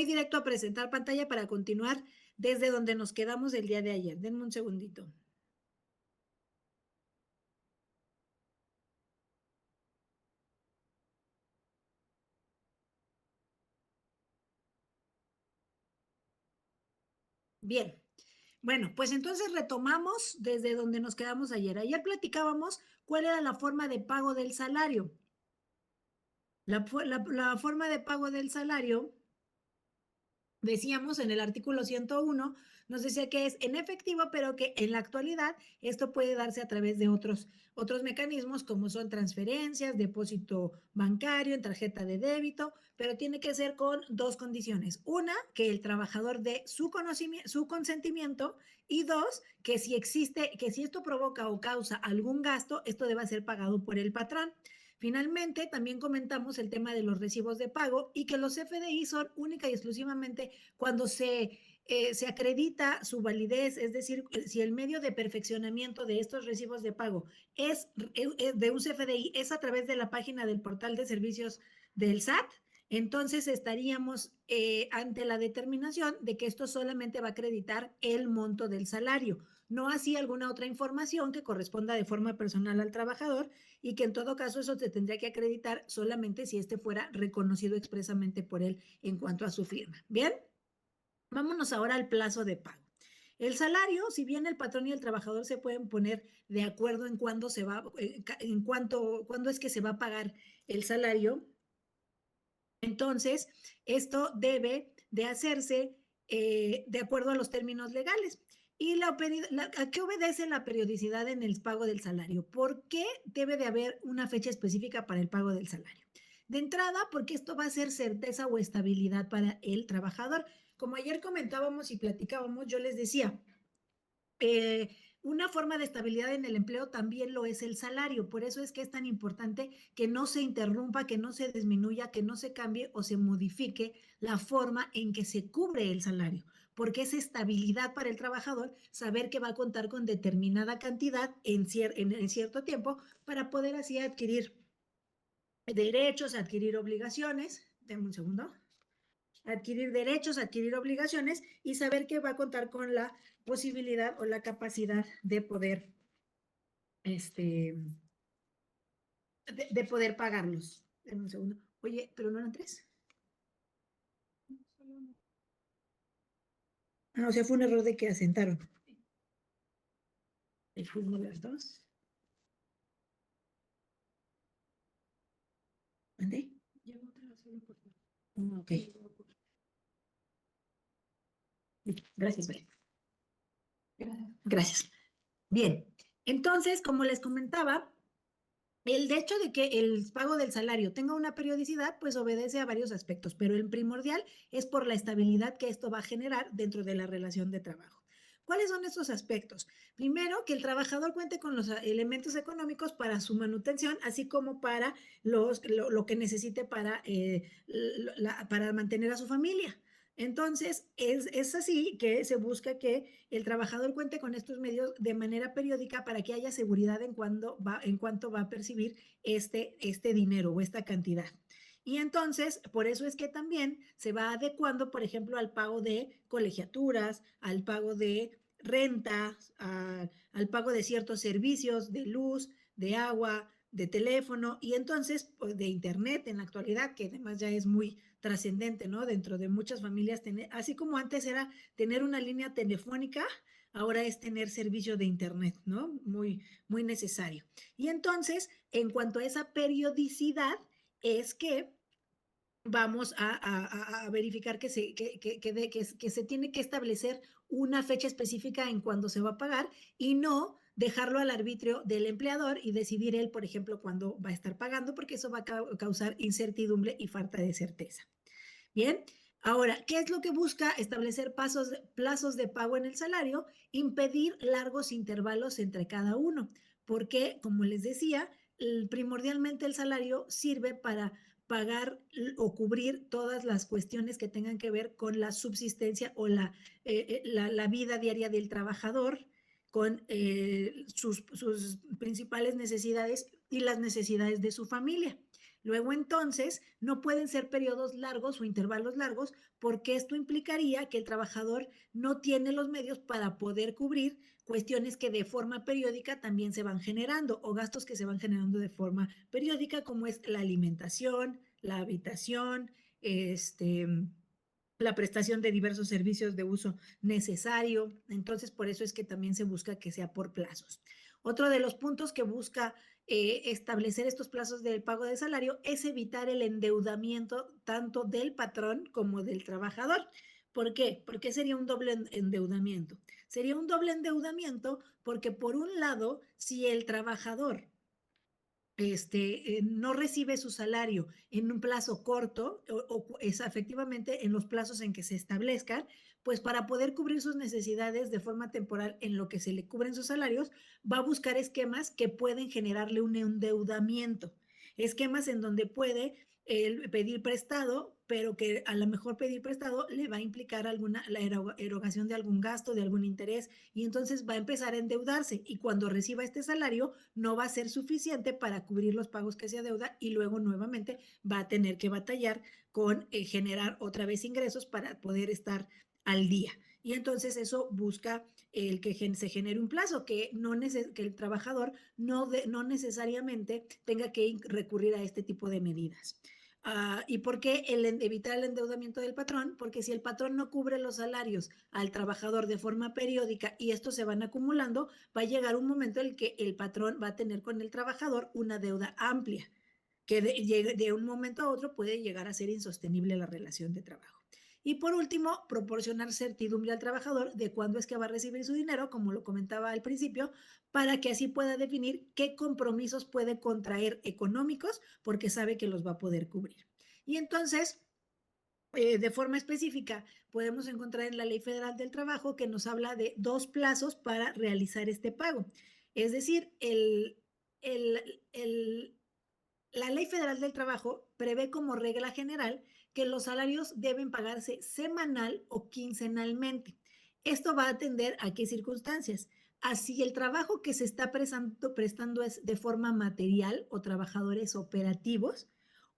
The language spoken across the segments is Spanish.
voy directo a presentar pantalla para continuar desde donde nos quedamos el día de ayer. Denme un segundito. Bien, bueno, pues entonces retomamos desde donde nos quedamos ayer. Ayer platicábamos cuál era la forma de pago del salario. La forma de pago del salario, decíamos en el artículo 101, nos decía que es en efectivo, pero que en la actualidad esto puede darse a través de otros mecanismos como son transferencias, depósito bancario, en tarjeta de débito, pero tiene que ser con dos condiciones. Una, que el trabajador dé su conocimiento, su consentimiento, y dos, que si existe, que si esto provoca o causa algún gasto, esto deba ser pagado por el patrón. Finalmente, también comentamos el tema de los recibos de pago y que los CFDI son única y exclusivamente cuando se acredita su validez, es decir, si el medio de perfeccionamiento de estos recibos de pago es de un CFDI, es a través de la página del portal de servicios del SAT, entonces estaríamos ante la determinación de que esto solamente va a acreditar el monto del salario, no así alguna otra información que corresponda de forma personal al trabajador y que en todo caso eso se tendría que acreditar solamente si este fuera reconocido expresamente por él en cuanto a su firma. Bien, vámonos ahora al plazo de pago. El salario, si bien el patrón y el trabajador se pueden poner de acuerdo en cuándo se va, cuándo es que se va a pagar el salario, entonces esto debe de hacerse de acuerdo a los términos legales. ¿Y a qué obedece la periodicidad en el pago del salario? ¿Por qué debe de haber una fecha específica para el pago del salario? De entrada, porque esto va a ser certeza o estabilidad para el trabajador. Como ayer comentábamos y platicábamos, yo les decía, eh, una forma de estabilidad en el empleo también lo es el salario. Por eso es que es tan importante que no se interrumpa, que no se disminuya, que no se cambie o se modifique la forma en que se cubre el salario, porque es estabilidad para el trabajador saber que va a contar con determinada cantidad en cierto tiempo para poder así adquirir derechos, adquirir obligaciones. Denme un segundo. Adquirir derechos, adquirir obligaciones y saber que va a contar con la posibilidad o la capacidad de poder, este, de poder pagarlos. En un segundo. Oye, pero no eran tres. Ah, o sea, fue un error de que asentaron. El fútbol las dos. ¿Mandé? Ok. Gracias, Belén. Gracias. Bien. Entonces, como les comentaba, el hecho de que el pago del salario tenga una periodicidad, pues obedece a varios aspectos, pero el primordial es por la estabilidad que esto va a generar dentro de la relación de trabajo. ¿Cuáles son estos aspectos? Primero, que el trabajador cuente con los elementos económicos para su manutención, así como para lo que necesite para mantener a su familia. Entonces, es así que se busca que el trabajador cuente con estos medios de manera periódica para que haya seguridad en cuanto va a percibir este dinero o esta cantidad. Y entonces, por eso es que también se va adecuando, por ejemplo, al pago de colegiaturas, al pago de renta, al pago de ciertos servicios de luz, de agua, de teléfono y entonces pues, de internet en la actualidad, que además ya es muy trascendente, ¿no? Dentro de muchas familias, así como antes era tener una línea telefónica, ahora es tener servicio de internet, ¿no? Muy, muy necesario. Y entonces, en cuanto a esa periodicidad, es que vamos a verificar que se tiene que establecer una fecha específica en cuándo se va a pagar y no dejarlo al arbitrio del empleador y decidir él, por ejemplo, cuándo va a estar pagando, porque eso va a causar incertidumbre y falta de certeza. Bien, ahora, ¿qué es lo que busca establecer plazos de pago en el salario? Impedir largos intervalos entre cada uno, porque, como les decía, primordialmente el salario sirve para pagar o cubrir todas las cuestiones que tengan que ver con la subsistencia o la vida diaria del trabajador, con sus principales necesidades y las necesidades de su familia. Luego, entonces, no pueden ser periodos largos o intervalos largos porque esto implicaría que el trabajador no tiene los medios para poder cubrir cuestiones que de forma periódica también se van generando o gastos que se van generando de forma periódica, como es la alimentación, la habitación, la prestación de diversos servicios de uso necesario. Entonces, por eso es que también se busca que sea por plazos. Otro de los puntos que busca establecer estos plazos del pago de salario es evitar el endeudamiento tanto del patrón como del trabajador. ¿Por qué? Porque sería un doble endeudamiento. Sería un doble endeudamiento porque por un lado, si el trabajador no recibe su salario en un plazo corto o es efectivamente en los plazos en que se establezcan, pues para poder cubrir sus necesidades de forma temporal en lo que se le cubren sus salarios, va a buscar esquemas que pueden generarle un endeudamiento, esquemas en donde puede pedir prestado, pero que a lo mejor pedir prestado le va a implicar la erogación de algún gasto, de algún interés, y entonces va a empezar a endeudarse y cuando reciba este salario no va a ser suficiente para cubrir los pagos que se adeuda y luego nuevamente va a tener que batallar con generar otra vez ingresos para poder estar al día. Y entonces eso busca el que se genere un plazo, que, que el trabajador no necesariamente tenga que recurrir a este tipo de medidas. ¿Y por qué evitar el endeudamiento del patrón? Porque si el patrón no cubre los salarios al trabajador de forma periódica y estos se van acumulando, va a llegar un momento en el que el patrón va a tener con el trabajador una deuda amplia, que de un momento a otro puede llegar a ser insostenible la relación de trabajo. Y por último, proporcionar certidumbre al trabajador de cuándo es que va a recibir su dinero, como lo comentaba al principio, para que así pueda definir qué compromisos puede contraer económicos, porque sabe que los va a poder cubrir. Y entonces, de forma específica, podemos encontrar en la Ley Federal del Trabajo que nos habla de 2 plazos para realizar este pago. Es decir, el, el, la Ley Federal del Trabajo prevé como regla general que los salarios deben pagarse semanal o quincenalmente. Esto va a atender a qué circunstancias. Así el trabajo que se está prestando es de forma material o trabajadores operativos,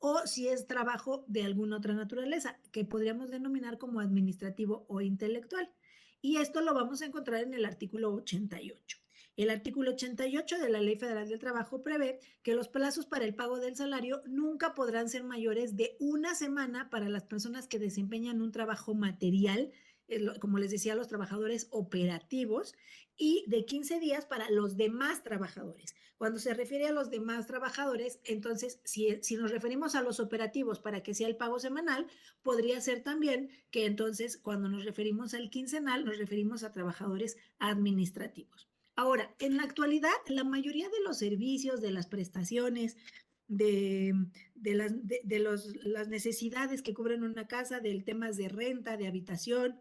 o si es trabajo de alguna otra naturaleza, que podríamos denominar como administrativo o intelectual. Y esto lo vamos a encontrar en el artículo 88. El artículo 88 de la Ley Federal del Trabajo prevé que los plazos para el pago del salario nunca podrán ser mayores de una semana para las personas que desempeñan un trabajo material, como les decía, los trabajadores operativos, y de 15 días para los demás trabajadores. Cuando se refiere a los demás trabajadores, entonces, si nos referimos a los operativos para que sea el pago semanal, podría ser también que entonces, cuando nos referimos al quincenal, nos referimos a trabajadores administrativos. Ahora, en la actualidad, la mayoría de los servicios, de las prestaciones, las necesidades que cubren una casa, del temas de renta, de habitación,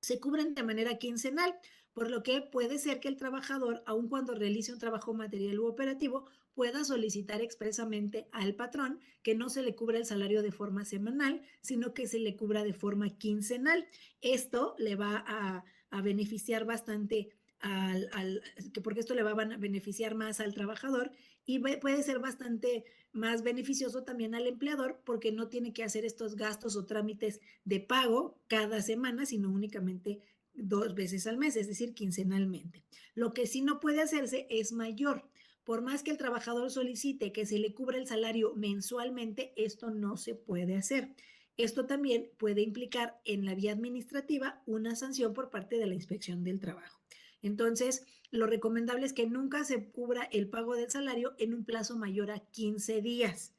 se cubren de manera quincenal, por lo que puede ser que el trabajador, aun cuando realice un trabajo material u operativo, pueda solicitar expresamente al patrón que no se le cubra el salario de forma semanal, sino que se le cubra de forma quincenal. Esto le va a beneficiar bastante porque esto le va a beneficiar más al trabajador y puede ser bastante más beneficioso también al empleador porque no tiene que hacer estos gastos o trámites de pago cada semana, sino únicamente 2 veces al mes, es decir, quincenalmente. Lo que sí no puede hacerse es mayor. Por más que el trabajador solicite que se le cubra el salario mensualmente, esto no se puede hacer. Esto también puede implicar en la vía administrativa una sanción por parte de la Inspección del Trabajo. Entonces, lo recomendable es que nunca se cubra el pago del salario en un plazo mayor a 15 días.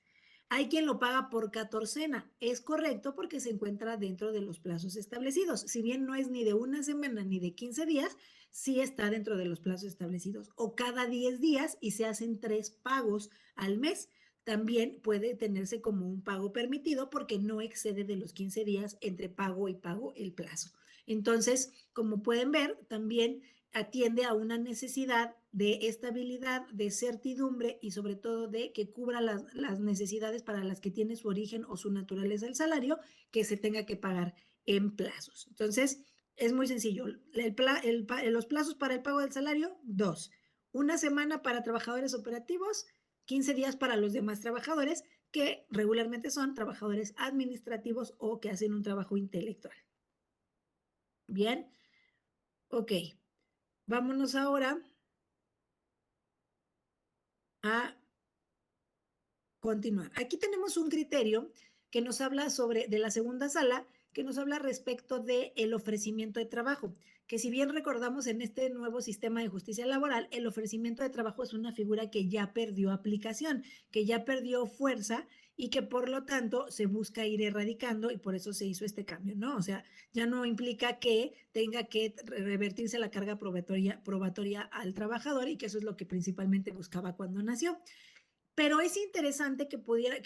Hay quien lo paga por catorcena. Es correcto porque se encuentra dentro de los plazos establecidos. Si bien no es ni de una semana ni de 15 días, sí está dentro de los plazos establecidos. O cada 10 días y se hacen 3 pagos al mes. También puede tenerse como un pago permitido porque no excede de los 15 días entre pago y pago el plazo. Entonces, como pueden ver, también atiende a una necesidad de estabilidad, de certidumbre y sobre todo de que cubra las necesidades para las que tiene su origen o su naturaleza el salario, que se tenga que pagar en plazos. Entonces, es muy sencillo. Los plazos para el pago del salario, 2. Una semana para trabajadores operativos, 15 días para los demás trabajadores, que regularmente son trabajadores administrativos o que hacen un trabajo intelectual. Bien, ok. Vámonos ahora a continuar. Aquí tenemos un criterio que nos habla de la segunda sala, que nos habla respecto del ofrecimiento de trabajo, que si bien recordamos en este nuevo sistema de justicia laboral, el ofrecimiento de trabajo es una figura que ya perdió aplicación, que ya perdió fuerza y que por lo tanto se busca ir erradicando y por eso se hizo este cambio, ¿no? O sea, ya no implica que tenga que revertirse la carga probatoria al trabajador y que eso es lo que principalmente buscaba cuando nació. Pero es interesante que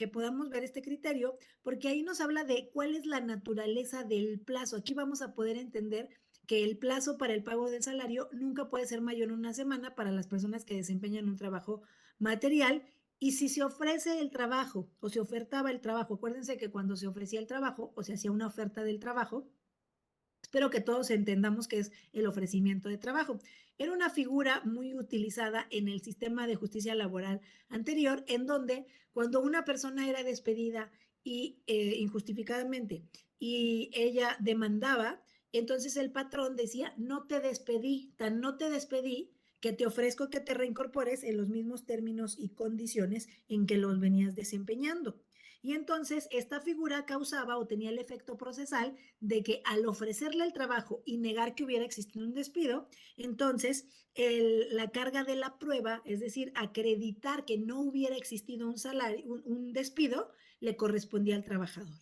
podamos ver este criterio porque ahí nos habla de cuál es la naturaleza del plazo. Aquí vamos a poder entender que el plazo para el pago del salario nunca puede ser mayor a una semana para las personas que desempeñan un trabajo material. Y si se ofrece el trabajo o se ofertaba el trabajo, acuérdense que cuando se ofrecía el trabajo o se hacía una oferta del trabajo, espero que todos entendamos qué es el ofrecimiento de trabajo. Era una figura muy utilizada en el sistema de justicia laboral anterior, en donde cuando una persona era despedida y injustificadamente y ella demandaba, entonces el patrón decía, no te despedí, tan no te despedí que te ofrezco que te reincorpores en los mismos términos y condiciones en que los venías desempeñando. Y entonces esta figura causaba o tenía el efecto procesal de que al ofrecerle el trabajo y negar que hubiera existido un despido, entonces la carga de la prueba, es decir, acreditar que no hubiera existido un salario, un despido, le correspondía al trabajador.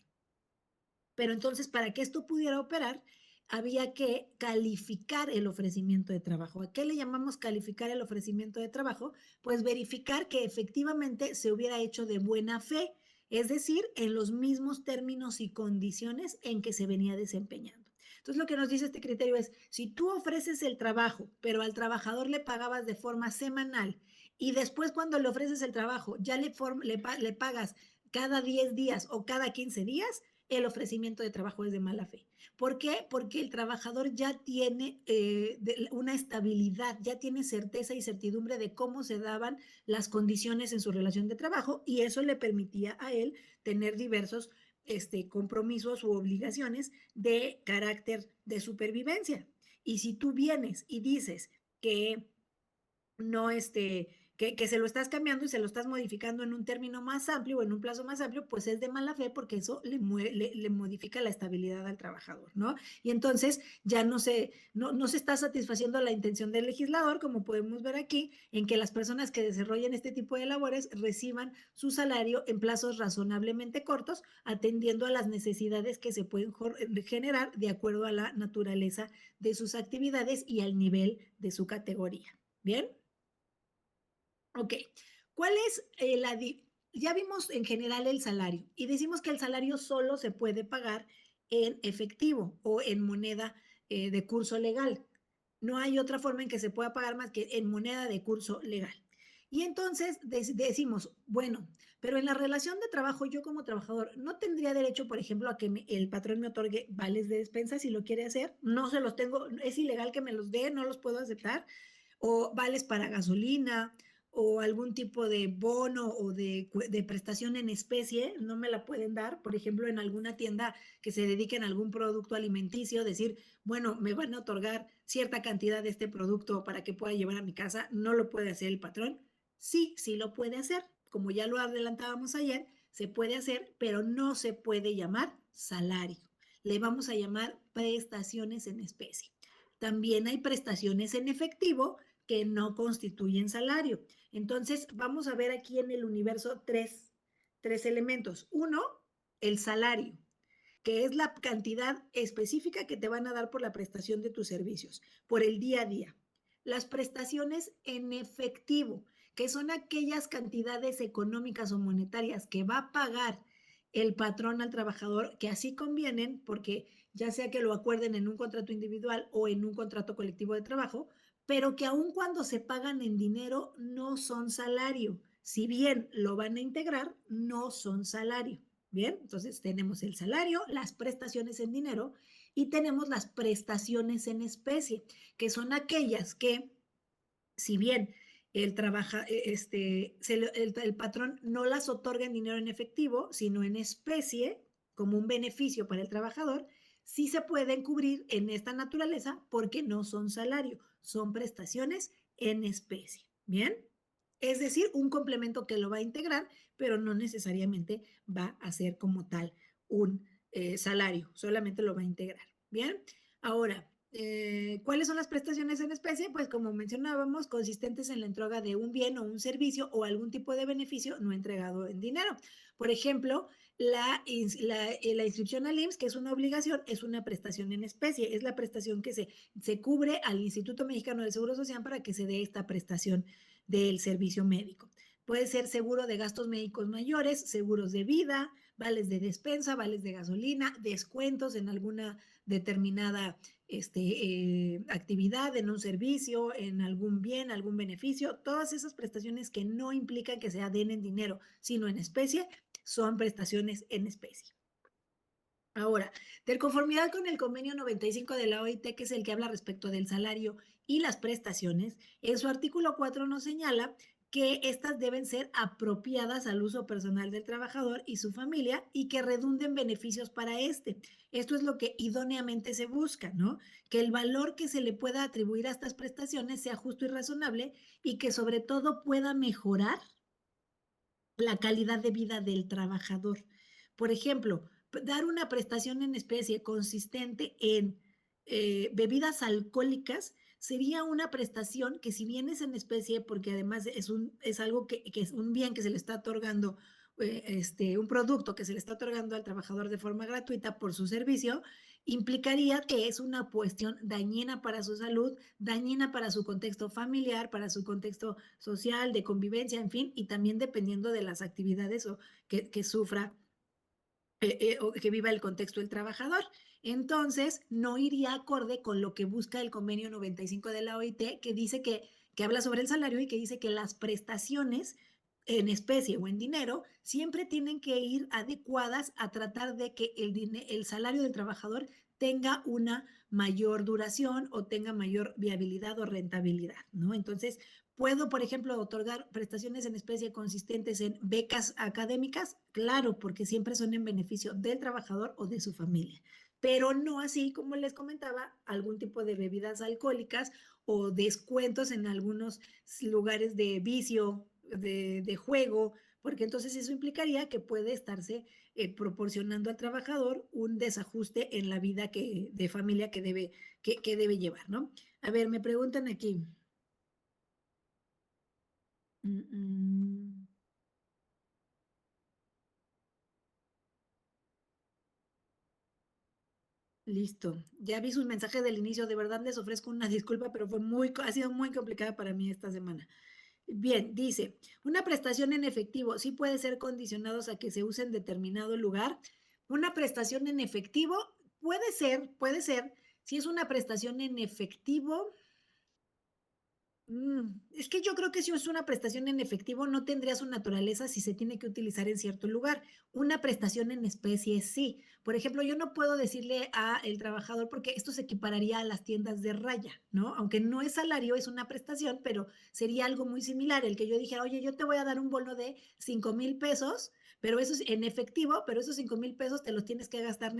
Pero entonces, para que esto pudiera operar, había que calificar el ofrecimiento de trabajo. ¿A qué le llamamos calificar el ofrecimiento de trabajo? Pues verificar que efectivamente se hubiera hecho de buena fe, es decir, en los mismos términos y condiciones en que se venía desempeñando. Entonces, lo que nos dice este criterio es, si tú ofreces el trabajo, pero al trabajador le pagabas de forma semanal y después cuando le ofreces el trabajo ya le pagas cada 10 días o cada 15 días, el ofrecimiento de trabajo es de mala fe. ¿Por qué? Porque el trabajador ya tiene una estabilidad, ya tiene certeza y certidumbre de cómo se daban las condiciones en su relación de trabajo y eso le permitía a él tener diversos compromisos u obligaciones de carácter de supervivencia. Y si tú vienes y dices que no que se lo estás cambiando y se lo estás modificando en un término más amplio o en un plazo más amplio, pues es de mala fe porque eso le modifica la estabilidad al trabajador, ¿no? Y entonces ya no se está satisfaciendo la intención del legislador, como podemos ver aquí, en que las personas que desarrollen este tipo de labores reciban su salario en plazos razonablemente cortos, atendiendo a las necesidades que se pueden generar de acuerdo a la naturaleza de sus actividades y al nivel de su categoría. ¿Bien? Ok, ¿cuál es ya vimos en general el salario y decimos que el salario solo se puede pagar en efectivo o en moneda de curso legal. No hay otra forma en que se pueda pagar más que en moneda de curso legal. Y entonces decimos, bueno, pero en la relación de trabajo, yo como trabajador no tendría derecho, por ejemplo, a que el patrón me otorgue vales de despensa si lo quiere hacer. No se los tengo, es ilegal que me los dé, no los puedo aceptar. O vales para gasolina o algún tipo de bono o de prestación en especie, no me la pueden dar, por ejemplo, en alguna tienda que se dediquen a algún producto alimenticio, decir, bueno, me van a otorgar cierta cantidad de este producto para que pueda llevar a mi casa, no lo puede hacer el patrón. Sí, sí lo puede hacer, como ya lo adelantábamos ayer, se puede hacer, pero no se puede llamar salario. Le vamos a llamar prestaciones en especie. También hay prestaciones en efectivo que no constituyen salario. Entonces, vamos a ver aquí en el universo tres elementos. Uno, el salario, que es la cantidad específica que te van a dar por la prestación de tus servicios, por el día a día. Las prestaciones en efectivo, que son aquellas cantidades económicas o monetarias que va a pagar el patrón al trabajador, que así convienen, porque ya sea que lo acuerden en un contrato individual o en un contrato colectivo de trabajo, pero que aun cuando se pagan en dinero no son salario. Si bien lo van a integrar, no son salario. Bien, entonces tenemos el salario, las prestaciones en dinero y tenemos las prestaciones en especie, que son aquellas que, si bien el patrón no las otorga en dinero en efectivo, sino en especie, como un beneficio para el trabajador, sí se pueden cubrir en esta naturaleza porque no son salario, son prestaciones en especie. ¿Bien? Es decir, un complemento que lo va a integrar, pero no necesariamente va a ser como tal un salario, solamente lo va a integrar. ¿Bien? Ahora, ¿cuáles son las prestaciones en especie? Pues como mencionábamos, consistentes en la entrega de un bien o un servicio o algún tipo de beneficio no entregado en dinero. Por ejemplo, la inscripción al IMSS, que es una obligación, es una prestación en especie, es la prestación que se cubre al Instituto Mexicano del Seguro Social para que se dé esta prestación del servicio médico. Puede ser seguro de gastos médicos mayores, seguros de vida, vales de despensa, vales de gasolina, descuentos en alguna determinada actividad, en un servicio, en algún bien, algún beneficio, todas esas prestaciones que no implican que se den en dinero, sino en especie, son prestaciones en especie. Ahora, de conformidad con el convenio 95 de la OIT, que es el que habla respecto del salario y las prestaciones, en su artículo 4 nos señala que estas deben ser apropiadas al uso personal del trabajador y su familia y que redunden beneficios para este. Esto es lo que idóneamente se busca, ¿no? Que el valor que se le pueda atribuir a estas prestaciones sea justo y razonable y que sobre todo pueda mejorar la calidad de vida del trabajador. Por ejemplo, dar una prestación en especie consistente en bebidas alcohólicas sería una prestación que si bien es en especie, porque además es algo que es un bien que se le está otorgando, un producto que se le está otorgando al trabajador de forma gratuita por su servicio, implicaría que es una cuestión dañina para su salud, dañina para su contexto familiar, para su contexto social, de convivencia, en fin, y también dependiendo de las actividades que sufra o que viva el contexto del trabajador. Entonces, no iría acorde con lo que busca el convenio 95 de la OIT, que dice que habla sobre el salario y que dice que las prestaciones en especie o en dinero siempre tienen que ir adecuadas a tratar de que el salario del trabajador tenga una mayor duración o tenga mayor viabilidad o rentabilidad, ¿no? Entonces, ¿puedo, por ejemplo, otorgar prestaciones en especie consistentes en becas académicas? Claro, porque siempre son en beneficio del trabajador o de su familia, pero no así como les comentaba, algún tipo de bebidas alcohólicas o descuentos en algunos lugares de vicio, de juego, porque entonces eso implicaría que puede estarse proporcionando al trabajador un desajuste en la vida de familia que debe llevar, ¿no? A ver, me preguntan aquí. Mm, mm. Listo. Ya vi sus mensajes del inicio. De verdad les ofrezco una disculpa, pero ha sido muy complicada para mí esta semana. Bien, dice, una prestación en efectivo sí puede ser condicionados a que se use en determinado lugar. Una prestación en efectivo puede ser, si es una prestación en efectivo. Es que yo creo que si es una prestación en efectivo no tendría su naturaleza si se tiene que utilizar en cierto lugar. Una prestación en especie sí. Por ejemplo, yo no puedo decirle a el trabajador porque esto se equipararía a las tiendas de raya, ¿no? Aunque no es salario, es una prestación, pero sería algo muy similar el que yo dijera, oye, yo te voy a dar un bono de 5,000 pesos, pero eso es en efectivo, pero esos 5,000 pesos te los tienes que gastar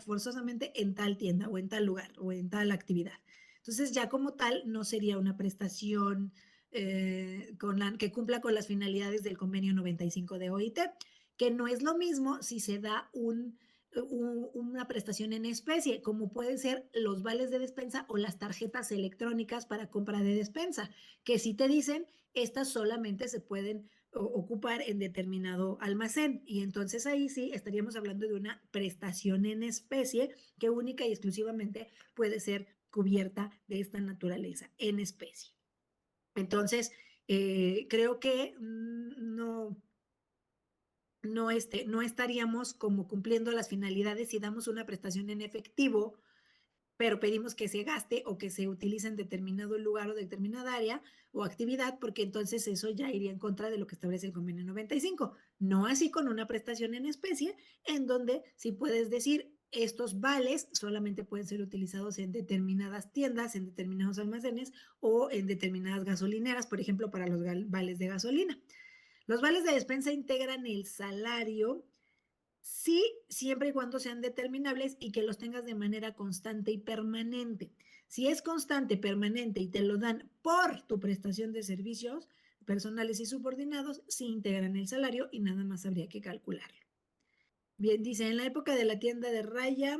forzosamente en tal tienda o en tal lugar o en tal actividad. Entonces, ya como tal, no sería una prestación que cumpla con las finalidades del convenio 95 de OIT, que no es lo mismo si se da una prestación en especie, como pueden ser los vales de despensa o las tarjetas electrónicas para compra de despensa, que si te dicen, estas solamente se pueden ocupar en determinado almacén. Y entonces ahí sí estaríamos hablando de una prestación en especie que única y exclusivamente puede ser cubierta de esta naturaleza en especie. Entonces, creo que no estaríamos como cumpliendo las finalidades si damos una prestación en efectivo, pero pedimos que se gaste o que se utilice en determinado lugar o determinada área o actividad, porque entonces eso ya iría en contra de lo que establece el convenio 95. No así con una prestación en especie, en donde si puedes decir, estos vales solamente pueden ser utilizados en determinadas tiendas, en determinados almacenes o en determinadas gasolineras, por ejemplo, para los vales de gasolina. Los vales de despensa integran el salario, sí, siempre y cuando sean determinables y que los tengas de manera constante y permanente. Si es constante, permanente y te lo dan por tu prestación de servicios personales y subordinados, sí integran el salario y nada más habría que calcularlo. Bien, dice, en la época de la tienda de raya,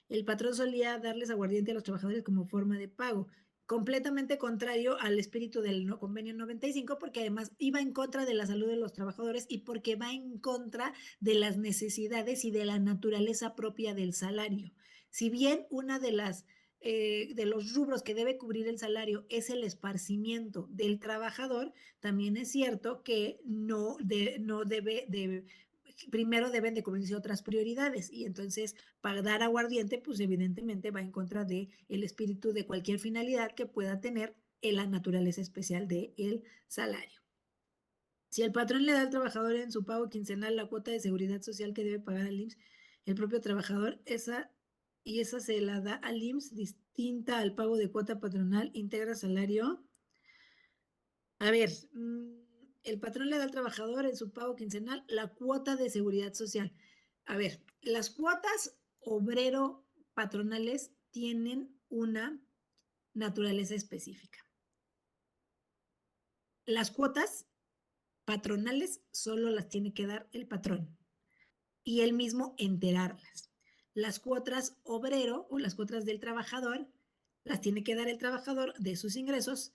el patrón solía darles aguardiente a los trabajadores como forma de pago, completamente contrario al espíritu del convenio 95, porque además iba en contra de la salud de los trabajadores y porque va en contra de las necesidades y de la naturaleza propia del salario. Si bien una de las de los rubros que debe cubrir el salario es el esparcimiento del trabajador, también es cierto que no debe de primero deben de cubrirse otras prioridades y entonces para dar aguardiente, pues evidentemente va en contra del espíritu de cualquier finalidad que pueda tener en la naturaleza especial del salario. Si el patrón le da al trabajador en su pago quincenal la cuota de seguridad social que debe pagar al IMSS, el propio trabajador, esa se la da al IMSS distinta al pago de cuota patronal, integra salario. A ver, el patrón le da al trabajador en su pago quincenal la cuota de seguridad social. A ver, las cuotas obrero patronales tienen una naturaleza específica. Las cuotas patronales solo las tiene que dar el patrón y él mismo enterarlas. Las cuotas obrero o las cuotas del trabajador las tiene que dar el trabajador de sus ingresos,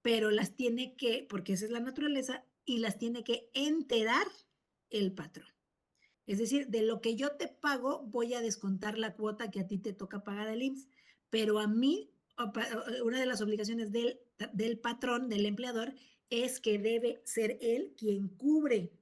pero las tiene que, porque esa es la naturaleza, y las tiene que enterar el patrón. Es decir, de lo que yo te pago, voy a descontar la cuota que a ti te toca pagar al IMSS, pero a mí, una de las obligaciones del patrón, del empleador, es que debe ser él quien cubre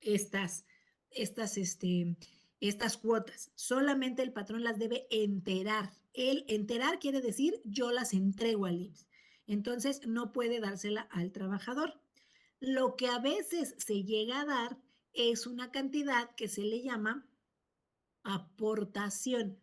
estas, estas, este, estas cuotas. Solamente el patrón las debe enterar. El enterar quiere decir yo las entrego al IMSS. Entonces no puede dársela al trabajador. Lo que a veces se llega a dar es una cantidad que se le llama aportación.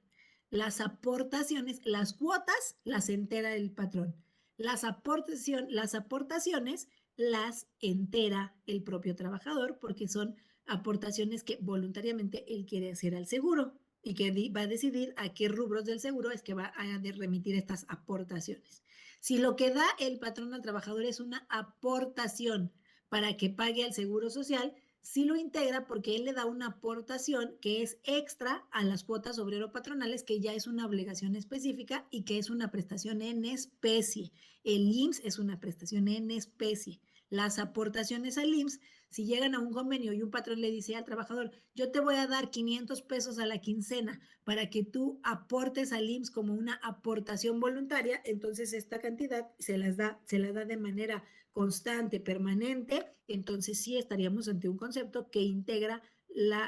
Las aportaciones, las cuotas las entera el patrón. Las aportaciones las entera el propio trabajador porque son aportaciones que voluntariamente él quiere hacer al seguro y que va a decidir a qué rubros del seguro es que va a remitir estas aportaciones. Si lo que da el patrón al trabajador es una aportación para que pague al seguro social, sí lo integra porque él le da una aportación que es extra a las cuotas obrero-patronales, que ya es una obligación específica y que es una prestación en especie. El IMSS es una prestación en especie. Las aportaciones al IMSS, si llegan a un convenio y un patrón le dice al trabajador, yo te voy a dar 500 pesos a la quincena para que tú aportes al IMSS como una aportación voluntaria, entonces esta cantidad se la da de manera constante, permanente, entonces sí estaríamos ante un concepto que integra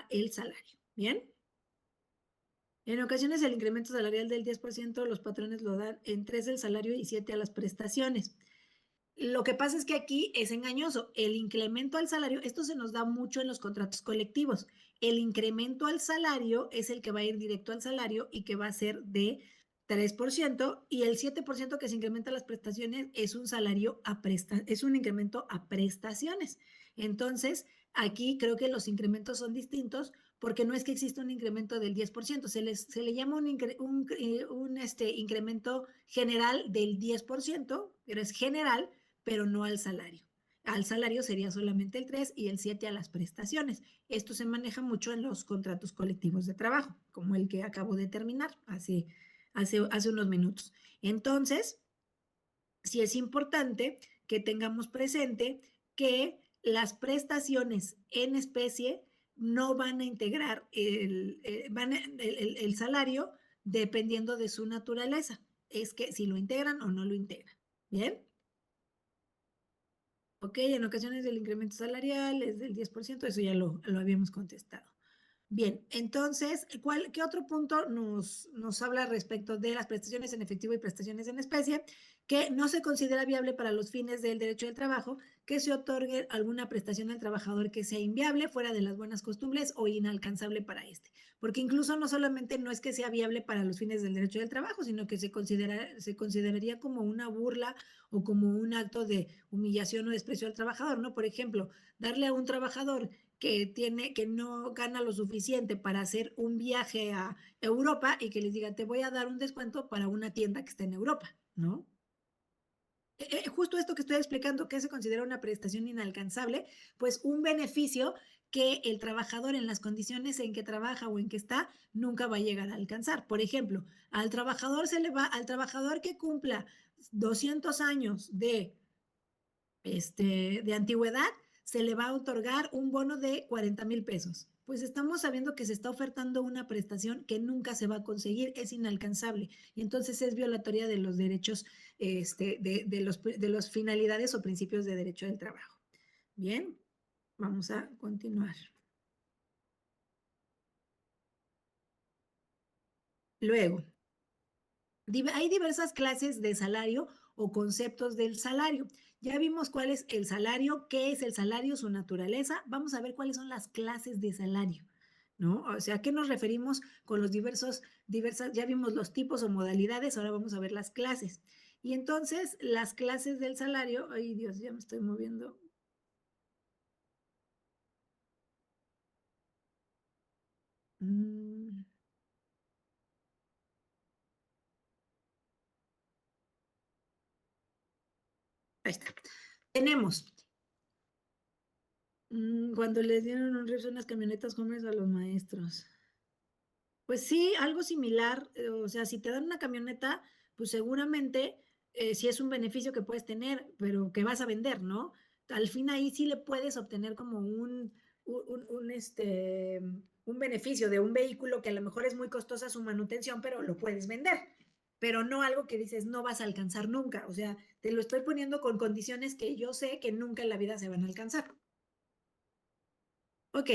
el salario. ¿Bien? En ocasiones el incremento salarial del 10% los patrones lo dan en 3 el salario y 7 a las prestaciones. Lo que pasa es que aquí es engañoso. El incremento al salario, esto se nos da mucho en los contratos colectivos. El incremento al salario es el que va a ir directo al salario y que va a ser de 3% y el 7% que se incrementa las prestaciones es un salario es un incremento a prestaciones. Entonces, aquí creo que los incrementos son distintos porque no es que exista un incremento del 10%, se le llama un incremento general del 10%, pero es general, pero no al salario. Al salario sería solamente el 3 y el 7 a las prestaciones. Esto se maneja mucho en los contratos colectivos de trabajo, como el que acabo de terminar hace unos minutos. Entonces, sí es importante que tengamos presente que las prestaciones en especie no van a integrar el salario dependiendo de su naturaleza. Es que si lo integran o no lo integran. ¿Bien? Ok, en ocasiones el incremento salarial es del 10%, eso ya lo habíamos contestado. Bien, entonces, ¿qué otro punto nos habla respecto de las prestaciones en efectivo y prestaciones en especie? Que no se considera viable para los fines del derecho del trabajo que se otorgue alguna prestación al trabajador que sea inviable, fuera de las buenas costumbres o inalcanzable para este. Porque incluso no solamente no es que sea viable para los fines del derecho del trabajo, sino que se consideraría como una burla o como un acto de humillación o desprecio al trabajador, ¿no? Por ejemplo, darle a un trabajador que no gana lo suficiente para hacer un viaje a Europa y que les diga, te voy a dar un descuento para una tienda que está en Europa, ¿no? Justo esto que estoy explicando, que se considera una prestación inalcanzable, pues un beneficio que el trabajador en las condiciones en que trabaja o en que está nunca va a llegar a alcanzar. Por ejemplo, al trabajador que cumpla 200 años de antigüedad, se le va a otorgar un bono de 40,000 pesos. Pues estamos sabiendo que se está ofertando una prestación que nunca se va a conseguir, es inalcanzable y entonces es violatoria de los derechos, de los finalidades o principios de derecho del trabajo. Bien, vamos a continuar. Luego, hay diversas clases de salario o conceptos del salario. Ya vimos cuál es el salario, qué es el salario, su naturaleza. Vamos a ver cuáles son las clases de salario, ¿no? O sea, ¿a qué nos referimos con los diversas, ya vimos los tipos o modalidades, ahora vamos a ver las clases. Y entonces, las clases del salario, ay Dios, ya me estoy moviendo. Mm, ahí está. Tenemos cuando les dieron un rifle unas camionetas Homers a los maestros. Pues sí, algo similar, o sea, si te dan una camioneta, pues seguramente sí es un beneficio que puedes tener, pero que vas a vender, ¿no? Al fin ahí sí le puedes obtener como un beneficio de un vehículo que a lo mejor es muy costosa su manutención, pero lo puedes vender, pero no algo que dices no vas a alcanzar nunca, o sea, te lo estoy poniendo con condiciones que yo sé que nunca en la vida se van a alcanzar. Ok,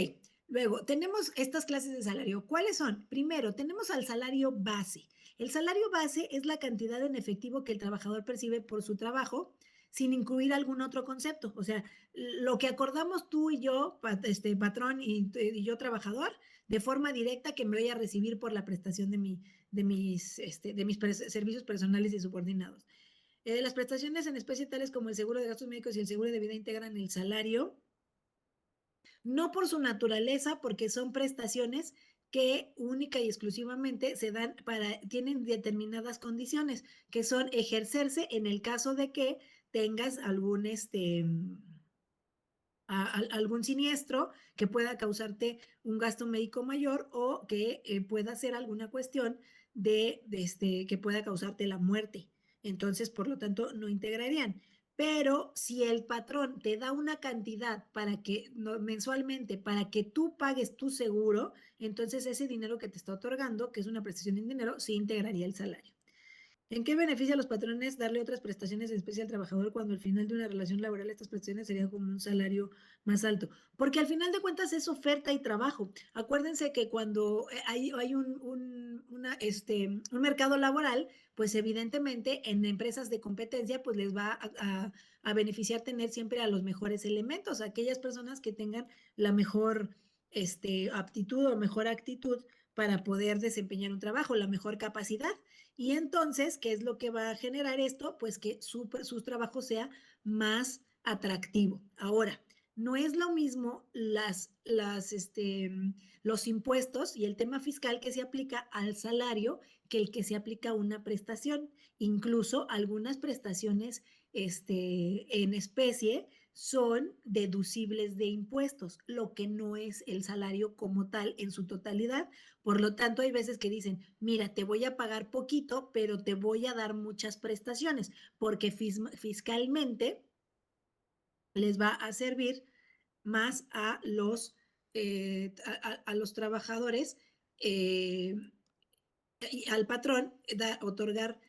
luego tenemos estas clases de salario. ¿Cuáles son? Primero, tenemos al salario base. El salario base es la cantidad en efectivo que el trabajador percibe por su trabajo sin incluir algún otro concepto. O sea, lo que acordamos tú y yo, patrón y yo trabajador, de forma directa que me voy a recibir por la prestación de mis servicios personales y subordinados. Las prestaciones en especie tales como el seguro de gastos médicos y el seguro de vida integran el salario no por su naturaleza, porque son prestaciones que única y exclusivamente se dan tienen determinadas condiciones, que son ejercerse en el caso de que tengas algún siniestro que pueda causarte un gasto médico mayor o que pueda ser alguna cuestión que pueda causarte la muerte. Entonces, por lo tanto, no integrarían. Pero si el patrón te da una cantidad para que mensualmente, para que tú pagues tu seguro, entonces ese dinero que te está otorgando, que es una prestación en dinero, sí integraría el salario. ¿En qué beneficia a los patrones darle otras prestaciones en especie al trabajador cuando al final de una relación laboral estas prestaciones serían como un salario más alto? Porque al final de cuentas es oferta y trabajo. Acuérdense que cuando hay un mercado laboral, pues evidentemente en empresas de competencia, pues les va a beneficiar tener siempre a los mejores elementos, aquellas personas que tengan la mejor aptitud o mejor actitud para poder desempeñar un trabajo, la mejor capacidad. Y entonces, ¿qué es lo que va a generar esto? Pues que su trabajo sea más atractivo. Ahora, no es lo mismo los impuestos y el tema fiscal que se aplica al salario que el que se aplica a una prestación. Incluso algunas prestaciones en especie son deducibles de impuestos, lo que no es el salario como tal en su totalidad. Por lo tanto, hay veces que dicen, mira, te voy a pagar poquito, pero te voy a dar muchas prestaciones, porque fiscalmente les va a servir más a los trabajadores eh, y al patrón otorgar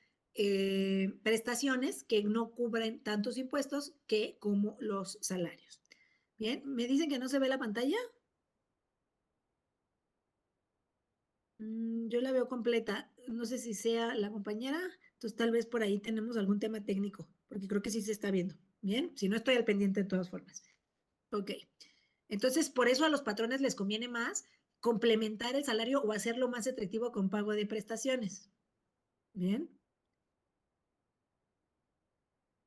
prestaciones que no cubren tantos impuestos como los salarios. Bien, ¿me dicen que no se ve la pantalla? Yo la veo completa. No sé si sea la compañera, entonces tal vez por ahí tenemos algún tema técnico, porque creo que sí se está viendo. Bien, si no estoy al pendiente de todas formas. Ok. Entonces, por eso a los patrones les conviene más complementar el salario o hacerlo más atractivo con pago de prestaciones. Bien.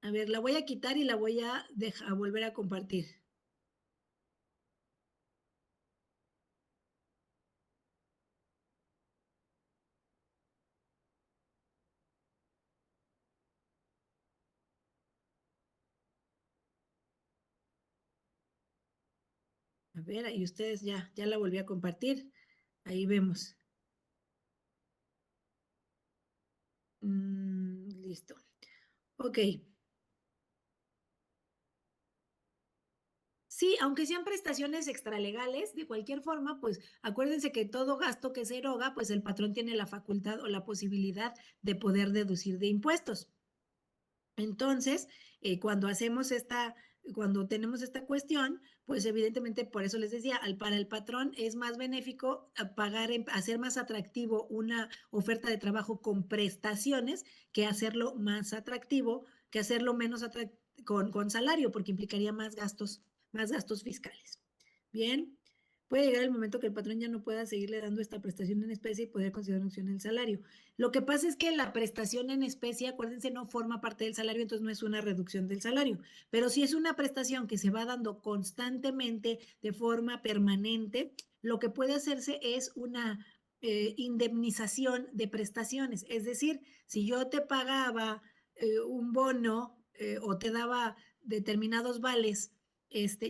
A ver, la voy a quitar y la voy a dejar, a volver a compartir. A ver, ahí ustedes ya la volví a compartir. Ahí vemos. Listo. Ok. Sí, aunque sean prestaciones extralegales, de cualquier forma, pues acuérdense que todo gasto que se eroga, pues el patrón tiene la facultad o la posibilidad de poder deducir de impuestos. Entonces, cuando tenemos esta cuestión, pues evidentemente por eso les decía, para el patrón es más benéfico hacer más atractivo una oferta de trabajo con prestaciones que hacerlo más atractivo, que hacerlo menos atractivo con salario, porque implicaría más gastos fiscales. Bien. Puede llegar el momento que el patrón ya no pueda seguirle dando esta prestación en especie y poder considerar una opción el salario. Lo que pasa es que la prestación en especie, acuérdense, no forma parte del salario, entonces no es una reducción del salario, pero si es una prestación que se va dando constantemente de forma permanente, lo que puede hacerse es una indemnización de prestaciones. Es decir, si yo te pagaba un bono o te daba determinados vales,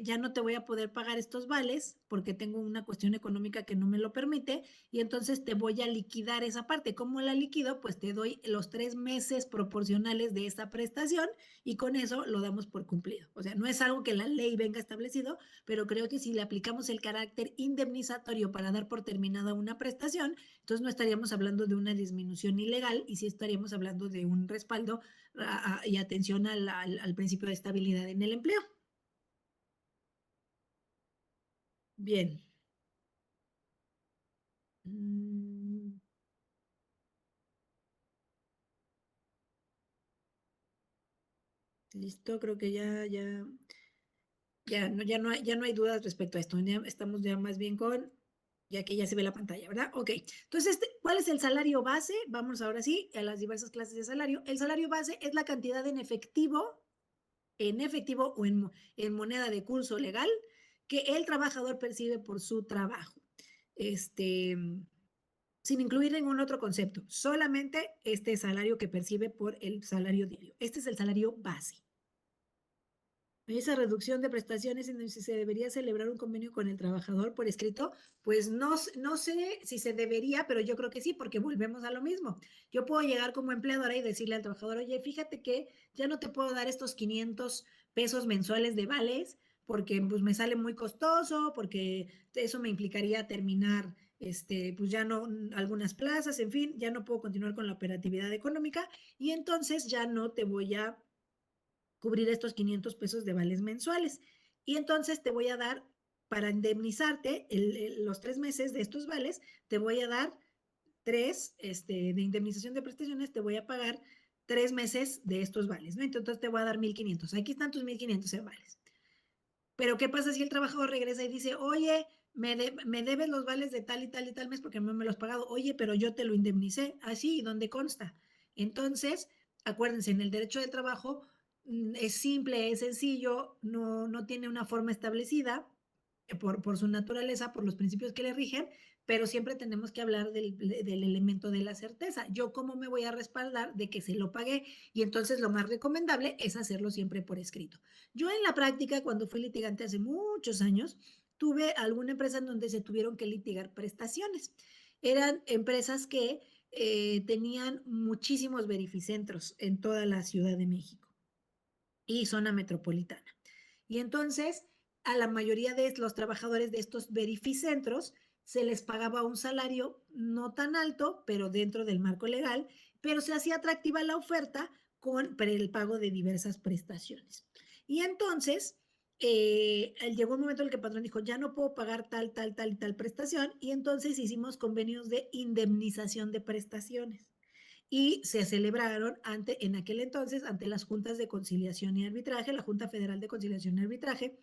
ya no te voy a poder pagar estos vales porque tengo una cuestión económica que no me lo permite y entonces te voy a liquidar esa parte. ¿Cómo la liquido? Pues te doy los 3 meses proporcionales de esa prestación y con eso lo damos por cumplido. O sea, no es algo que la ley venga establecido, pero creo que si le aplicamos el carácter indemnizatorio para dar por terminada una prestación, entonces no estaríamos hablando de una disminución ilegal y sí estaríamos hablando de un respaldo y atención al principio de estabilidad en el empleo. Bien. Mm, listo, creo que ya no hay dudas respecto a esto. Ya estamos ya más bien ya que ya se ve la pantalla, ¿verdad? Ok. Entonces, ¿cuál es el salario base? Vamos ahora sí a las diversas clases de salario. El salario base es la cantidad en efectivo o en moneda de curso legal que el trabajador percibe por su trabajo. Este, sin incluir ningún otro concepto, solamente este salario que percibe por el salario diario. Este es el salario base. Esa reducción de prestaciones en si se debería celebrar un convenio con el trabajador por escrito, pues no sé si se debería, pero yo creo que sí, porque volvemos a lo mismo. Yo puedo llegar como empleadora y decirle al trabajador, oye, fíjate que ya no te puedo dar estos 500 pesos mensuales de vales porque pues me sale muy costoso, porque eso me implicaría terminar, pues ya no, algunas plazas, en fin, ya no puedo continuar con la operatividad económica y entonces ya no te voy a cubrir estos 500 pesos de vales mensuales. Y entonces te voy a dar, para indemnizarte los 3 meses de estos vales, te voy a dar de indemnización de prestaciones, te voy a pagar 3 meses de estos vales, ¿no? Entonces te voy a dar 1,500. Aquí están tus 1,500 en vales. Pero ¿qué pasa si el trabajador regresa y dice, oye, me debes los vales de tal y tal y tal mes porque no me los has pagado? Oye, pero yo te lo indemnicé. Así, ¿dónde consta? Entonces, acuérdense, en el derecho del trabajo es simple, es sencillo, no tiene una forma establecida por su naturaleza, por los principios que le rigen, pero siempre tenemos que hablar del elemento de la certeza. Yo cómo me voy a respaldar de que se lo pagué y entonces lo más recomendable es hacerlo siempre por escrito. Yo en la práctica, cuando fui litigante hace muchos años, tuve alguna empresa en donde se tuvieron que litigar prestaciones. Eran empresas que tenían muchísimos verificentros en toda la Ciudad de México y zona metropolitana. Y entonces a la mayoría de los trabajadores de estos verificentros se les pagaba un salario no tan alto, pero dentro del marco legal, pero se hacía atractiva la oferta con el pago de diversas prestaciones. Y entonces, llegó un momento en el que el patrón dijo, ya no puedo pagar tal, tal, tal y tal prestación, y entonces hicimos convenios de indemnización de prestaciones. Y se celebraron en aquel entonces ante las juntas de conciliación y arbitraje, la Junta Federal de Conciliación y Arbitraje,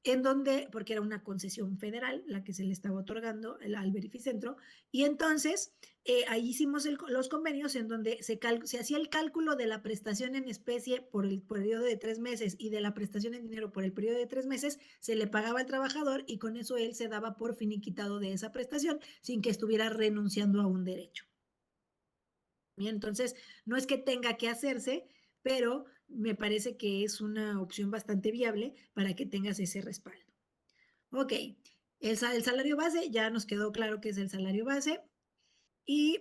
en donde, porque era una concesión federal la que se le estaba otorgando al Verificentro, y entonces ahí hicimos los convenios en donde se hacía el cálculo de la prestación en especie por el periodo de 3 meses y de la prestación en dinero por el periodo de 3 meses, se le pagaba al trabajador y con eso él se daba por finiquitado de esa prestación sin que estuviera renunciando a un derecho. Bien, entonces, no es que tenga que hacerse, pero me parece que es una opción bastante viable para que tengas ese respaldo. Ok, el salario base, ya nos quedó claro que es el salario base. Y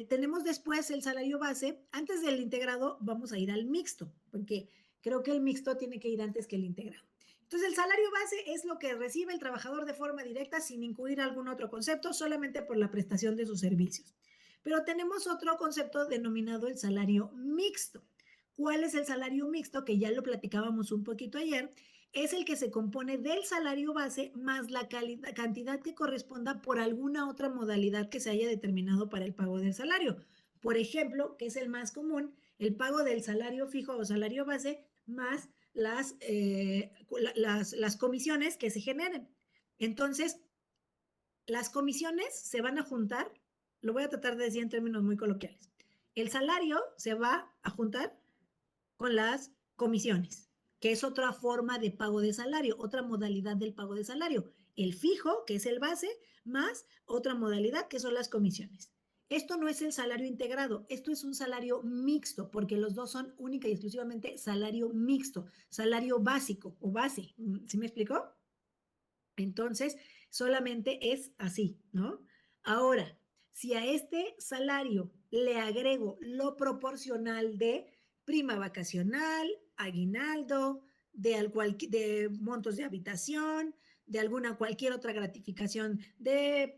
tenemos después el salario base. Antes del integrado vamos a ir al mixto, porque creo que el mixto tiene que ir antes que el integrado. Entonces, el salario base es lo que recibe el trabajador de forma directa sin incluir algún otro concepto, solamente por la prestación de sus servicios. Pero tenemos otro concepto denominado el salario mixto. ¿Cuál es el salario mixto? Que ya lo platicábamos un poquito ayer. Es el que se compone del salario base más la cantidad que corresponda por alguna otra modalidad que se haya determinado para el pago del salario. Por ejemplo, que es el más común, el pago del salario fijo o salario base más las comisiones que se generen. Entonces, las comisiones se van a juntar, lo voy a tratar de decir en términos muy coloquiales. El salario se va a juntar con las comisiones, que es otra forma de pago de salario, otra modalidad del pago de salario. El fijo, que es el base, más otra modalidad, que son las comisiones. Esto no es el salario integrado, esto es un salario mixto, porque los dos son única y exclusivamente salario mixto, salario básico o base. ¿Sí me explicó? Entonces, solamente es así, ¿no? Ahora, si a este salario le agrego lo proporcional de prima vacacional, aguinaldo, de montos de habitación, de alguna cualquier otra gratificación de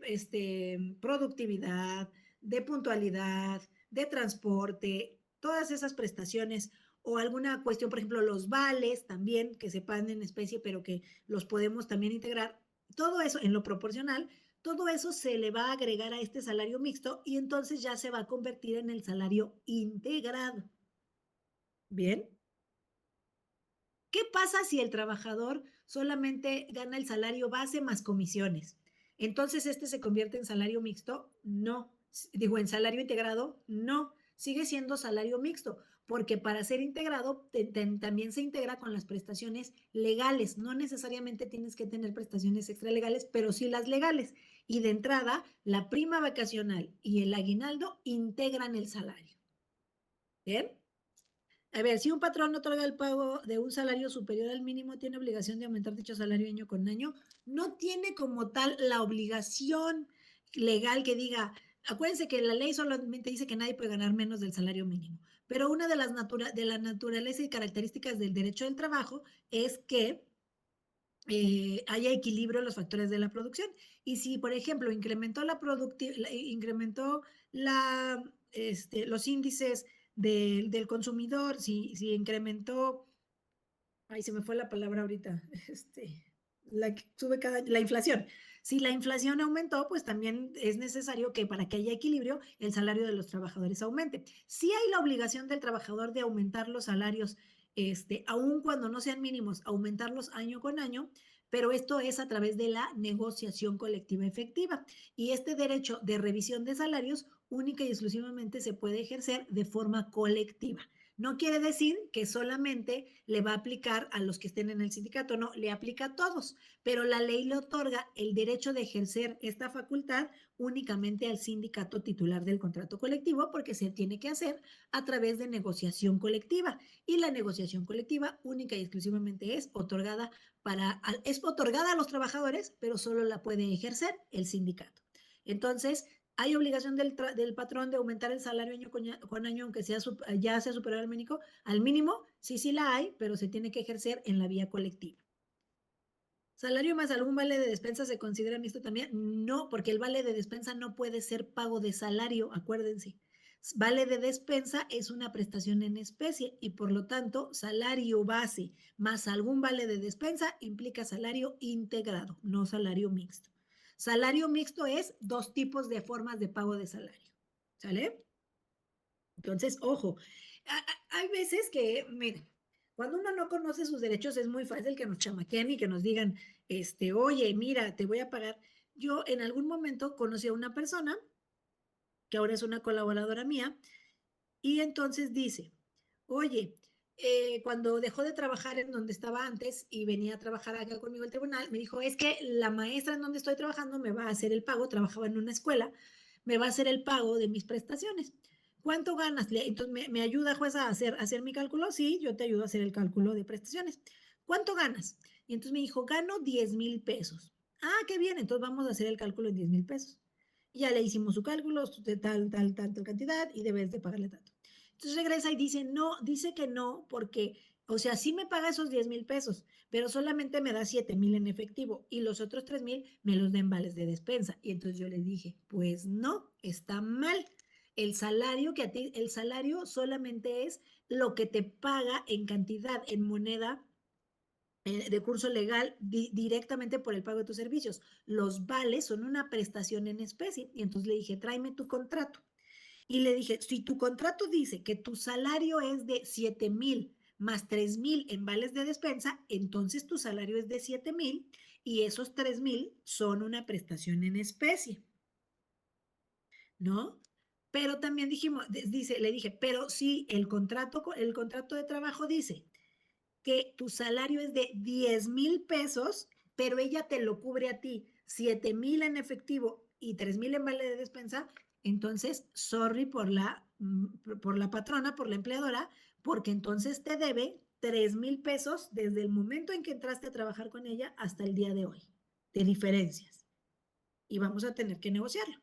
productividad, de puntualidad, de transporte, todas esas prestaciones o alguna cuestión, por ejemplo, los vales también que se pagan en especie, pero que los podemos también integrar. Todo eso en lo proporcional, todo eso se le va a agregar a este salario mixto y entonces ya se va a convertir en el salario integrado. Bien. ¿Qué pasa si el trabajador solamente gana el salario base más comisiones? Entonces, ¿este se convierte en salario mixto? No. Digo, en salario integrado, no. Sigue siendo salario mixto, porque para ser integrado también se integra con las prestaciones legales. No necesariamente tienes que tener prestaciones extralegales, pero sí las legales. Y de entrada, la prima vacacional y el aguinaldo integran el salario. ¿Bien? A ver, si un patrón otorga el pago de un salario superior al mínimo, ¿tiene obligación de aumentar dicho salario año con año? No tiene como tal la obligación legal que diga, acuérdense que la ley solamente dice que nadie puede ganar menos del salario mínimo, pero una de de la naturaleza y características del derecho del trabajo es que haya equilibrio en los factores de la producción. Y si, por ejemplo, incrementó los índices del consumidor, si incrementó, ay, se me fue la palabra ahorita, la que sube cada año, la inflación. Si la inflación aumentó, pues también es necesario que para que haya equilibrio, el salario de los trabajadores aumente. Sí hay la obligación del trabajador de aumentar los salarios, aun cuando no sean mínimos, aumentarlos año con año, pero esto es a través de la negociación colectiva efectiva. Y este derecho de revisión de salarios única y exclusivamente se puede ejercer de forma colectiva. No quiere decir que solamente le va a aplicar a los que estén en el sindicato, no, le aplica a todos, pero la ley le otorga el derecho de ejercer esta facultad únicamente al sindicato titular del contrato colectivo porque se tiene que hacer a través de negociación colectiva y la negociación colectiva única y exclusivamente es otorgada a los trabajadores, pero solo la puede ejercer el sindicato. Entonces, ¿hay obligación del patrón de aumentar el salario año con año, aunque ya sea superior al mínimo? Sí, sí la hay, pero se tiene que ejercer en la vía colectiva. ¿Salario más algún vale de despensa se considera mixto también? No, porque el vale de despensa no puede ser pago de salario, acuérdense. Vale de despensa es una prestación en especie y por lo tanto salario base más algún vale de despensa implica salario integrado, no salario mixto. Salario mixto es dos tipos de formas de pago de salario. ¿Sale? Entonces, ojo, hay veces que, miren, cuando uno no conoce sus derechos es muy fácil que nos chamaqueen y que nos digan, oye, mira, te voy a pagar. Yo en algún momento conocí a una persona que ahora es una colaboradora mía y entonces dice, oye, cuando dejó de trabajar en donde estaba antes y venía a trabajar acá conmigo al tribunal, me dijo, es que la maestra en donde estoy trabajando me va a hacer el pago, trabajaba en una escuela, me va a hacer el pago de mis prestaciones. ¿Cuánto ganas? Entonces, ¿me ayuda, jueza, a hacer mi cálculo? Sí, yo te ayudo a hacer el cálculo de prestaciones. ¿Cuánto ganas? Y entonces me dijo, gano 10,000 pesos. Ah, qué bien, entonces vamos a hacer el cálculo en 10,000 pesos. Y ya le hicimos su cálculo de tal cantidad y debes de pagarle tanto. Entonces regresa y dice, no, dice que no, porque, o sea, sí me paga esos 10,000 pesos, pero solamente me da 7,000 en efectivo y los otros 3,000 me los den vales de despensa. Y entonces yo le dije, pues no, está mal. El salario que a ti, el salario solamente es lo que te paga en cantidad, en moneda de curso legal directamente por el pago de tus servicios. Los vales son una prestación en especie. Y entonces le dije, tráeme tu contrato. Y le dije, si tu contrato dice que tu salario es de 7,000 más 3,000 en vales de despensa, entonces tu salario es de 7,000 y esos 3,000 son una prestación en especie, ¿no? Pero también dijimos, le dije, pero si el contrato de trabajo dice que tu salario es de 10,000 pesos, pero ella te lo cubre a ti 7,000 en efectivo y 3,000 en vale de despensa, entonces, sorry por la patrona, por la empleadora, porque entonces te debe 3,000 pesos desde el momento en que entraste a trabajar con ella hasta el día de hoy, de diferencias. Y vamos a tener que negociarlo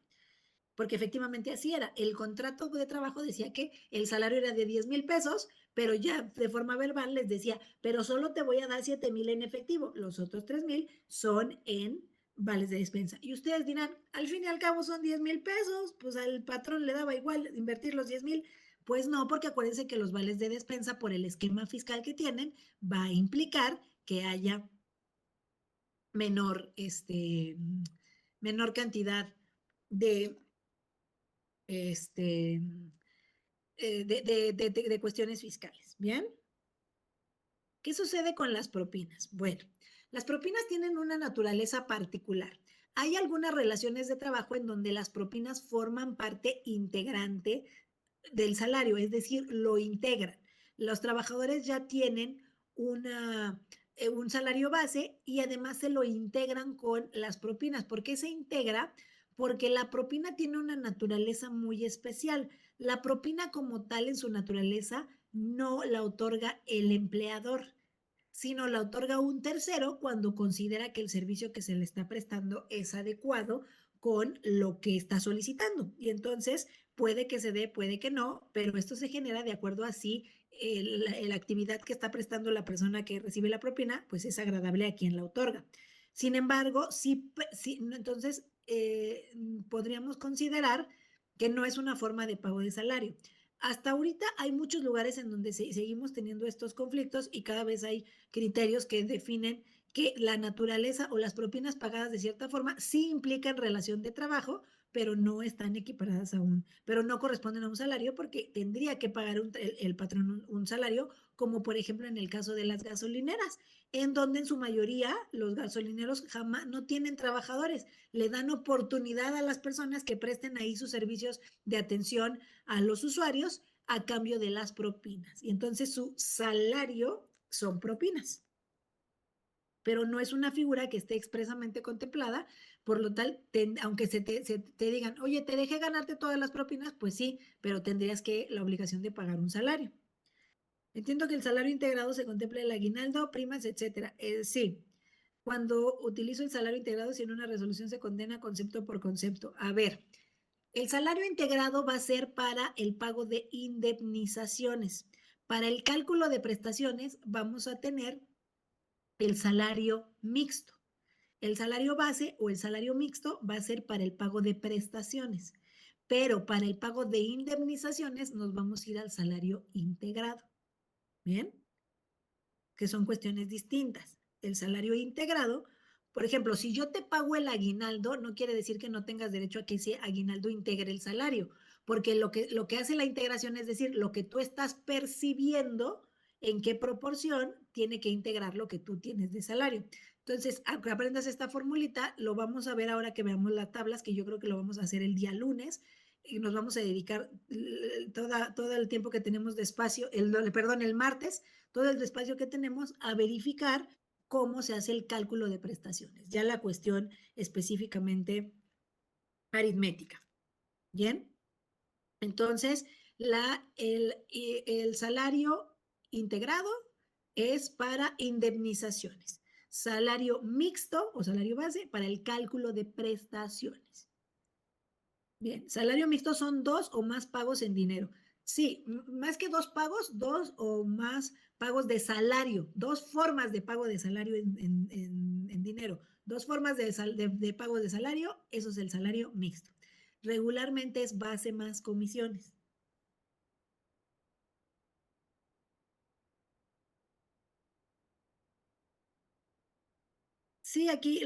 porque efectivamente así era. El contrato de trabajo decía que el salario era de 10,000 pesos, pero ya de forma verbal les decía, pero solo te voy a dar 7,000 en efectivo, los otros 3,000 son en vales de despensa. Y ustedes dirán, al fin y al cabo son 10,000 pesos, pues al patrón le daba igual invertir los 10,000. Pues no, porque acuérdense que los vales de despensa por el esquema fiscal que tienen va a implicar que haya menor, menor cantidad de este, de cuestiones fiscales. ¿Bien? ¿Qué sucede con las propinas? Bueno, las propinas tienen una naturaleza particular. Hay algunas relaciones de trabajo en donde las propinas forman parte integrante del salario, es decir, lo integran. Los trabajadores ya tienen un salario base y además se lo integran con las propinas. ¿Por qué se integra? Porque la propina tiene una naturaleza muy especial. La propina como tal en su naturaleza no la otorga el empleador, sino la otorga un tercero cuando considera que el servicio que se le está prestando es adecuado con lo que está solicitando. Y entonces puede que se dé, puede que no, pero esto se genera de acuerdo a si la actividad que está prestando la persona que recibe la propina, pues es agradable a quien la otorga. Sin embargo, sí entonces podríamos considerar que no es una forma de pago de salario. Hasta ahorita hay muchos lugares en donde seguimos teniendo estos conflictos y cada vez hay criterios que definen que la naturaleza o las propinas pagadas de cierta forma sí implican relación de trabajo, pero no están equiparadas aún, pero no corresponden a un salario porque tendría que pagar el patrón un salario, como por ejemplo en el caso de las gasolineras, en donde en su mayoría los gasolineros jamás no tienen trabajadores, le dan oportunidad a las personas que presten ahí sus servicios de atención a los usuarios a cambio de las propinas. Y entonces su salario son propinas, pero no es una figura que esté expresamente contemplada, por lo tal, aunque se te digan, oye, te dejé ganarte todas las propinas, pues sí, pero tendrías que la obligación de pagar un salario. Entiendo que el salario integrado se contempla el aguinaldo, primas, etcétera. Sí, cuando utilizo el salario integrado, si en una resolución se condena concepto por concepto. A ver, el salario integrado va a ser para el pago de indemnizaciones. Para el cálculo de prestaciones vamos a tener el salario mixto. El salario base o el salario mixto va a ser para el pago de prestaciones. pero para el pago de indemnizaciones nos vamos a ir al salario integrado. ¿Bien? Que son cuestiones distintas. El salario integrado, por ejemplo, si yo te pago el aguinaldo, no quiere decir que no tengas derecho a que ese aguinaldo integre el salario, porque lo que hace la integración es decir, lo que tú estás percibiendo, en qué proporción tiene que integrar lo que tú tienes de salario. Entonces, aunque aprendas esta formulita, lo vamos a ver ahora que veamos las tablas, que yo creo que lo vamos a hacer el día lunes, y nos vamos a dedicar todo el tiempo que tenemos de espacio, perdón, el martes, todo el espacio que tenemos a verificar cómo se hace el cálculo de prestaciones, ya la cuestión específicamente aritmética. ¿Bien? Entonces, el salario integrado es para indemnizaciones. Salario mixto o salario base para el cálculo de prestaciones. Bien, salario mixto son dos o más pagos en dinero. Sí, más que dos pagos, dos o más pagos de salario, dos formas de pago de salario en dinero, dos formas de pago de salario, eso es el salario mixto. Regularmente es base más comisiones. Sí, aquí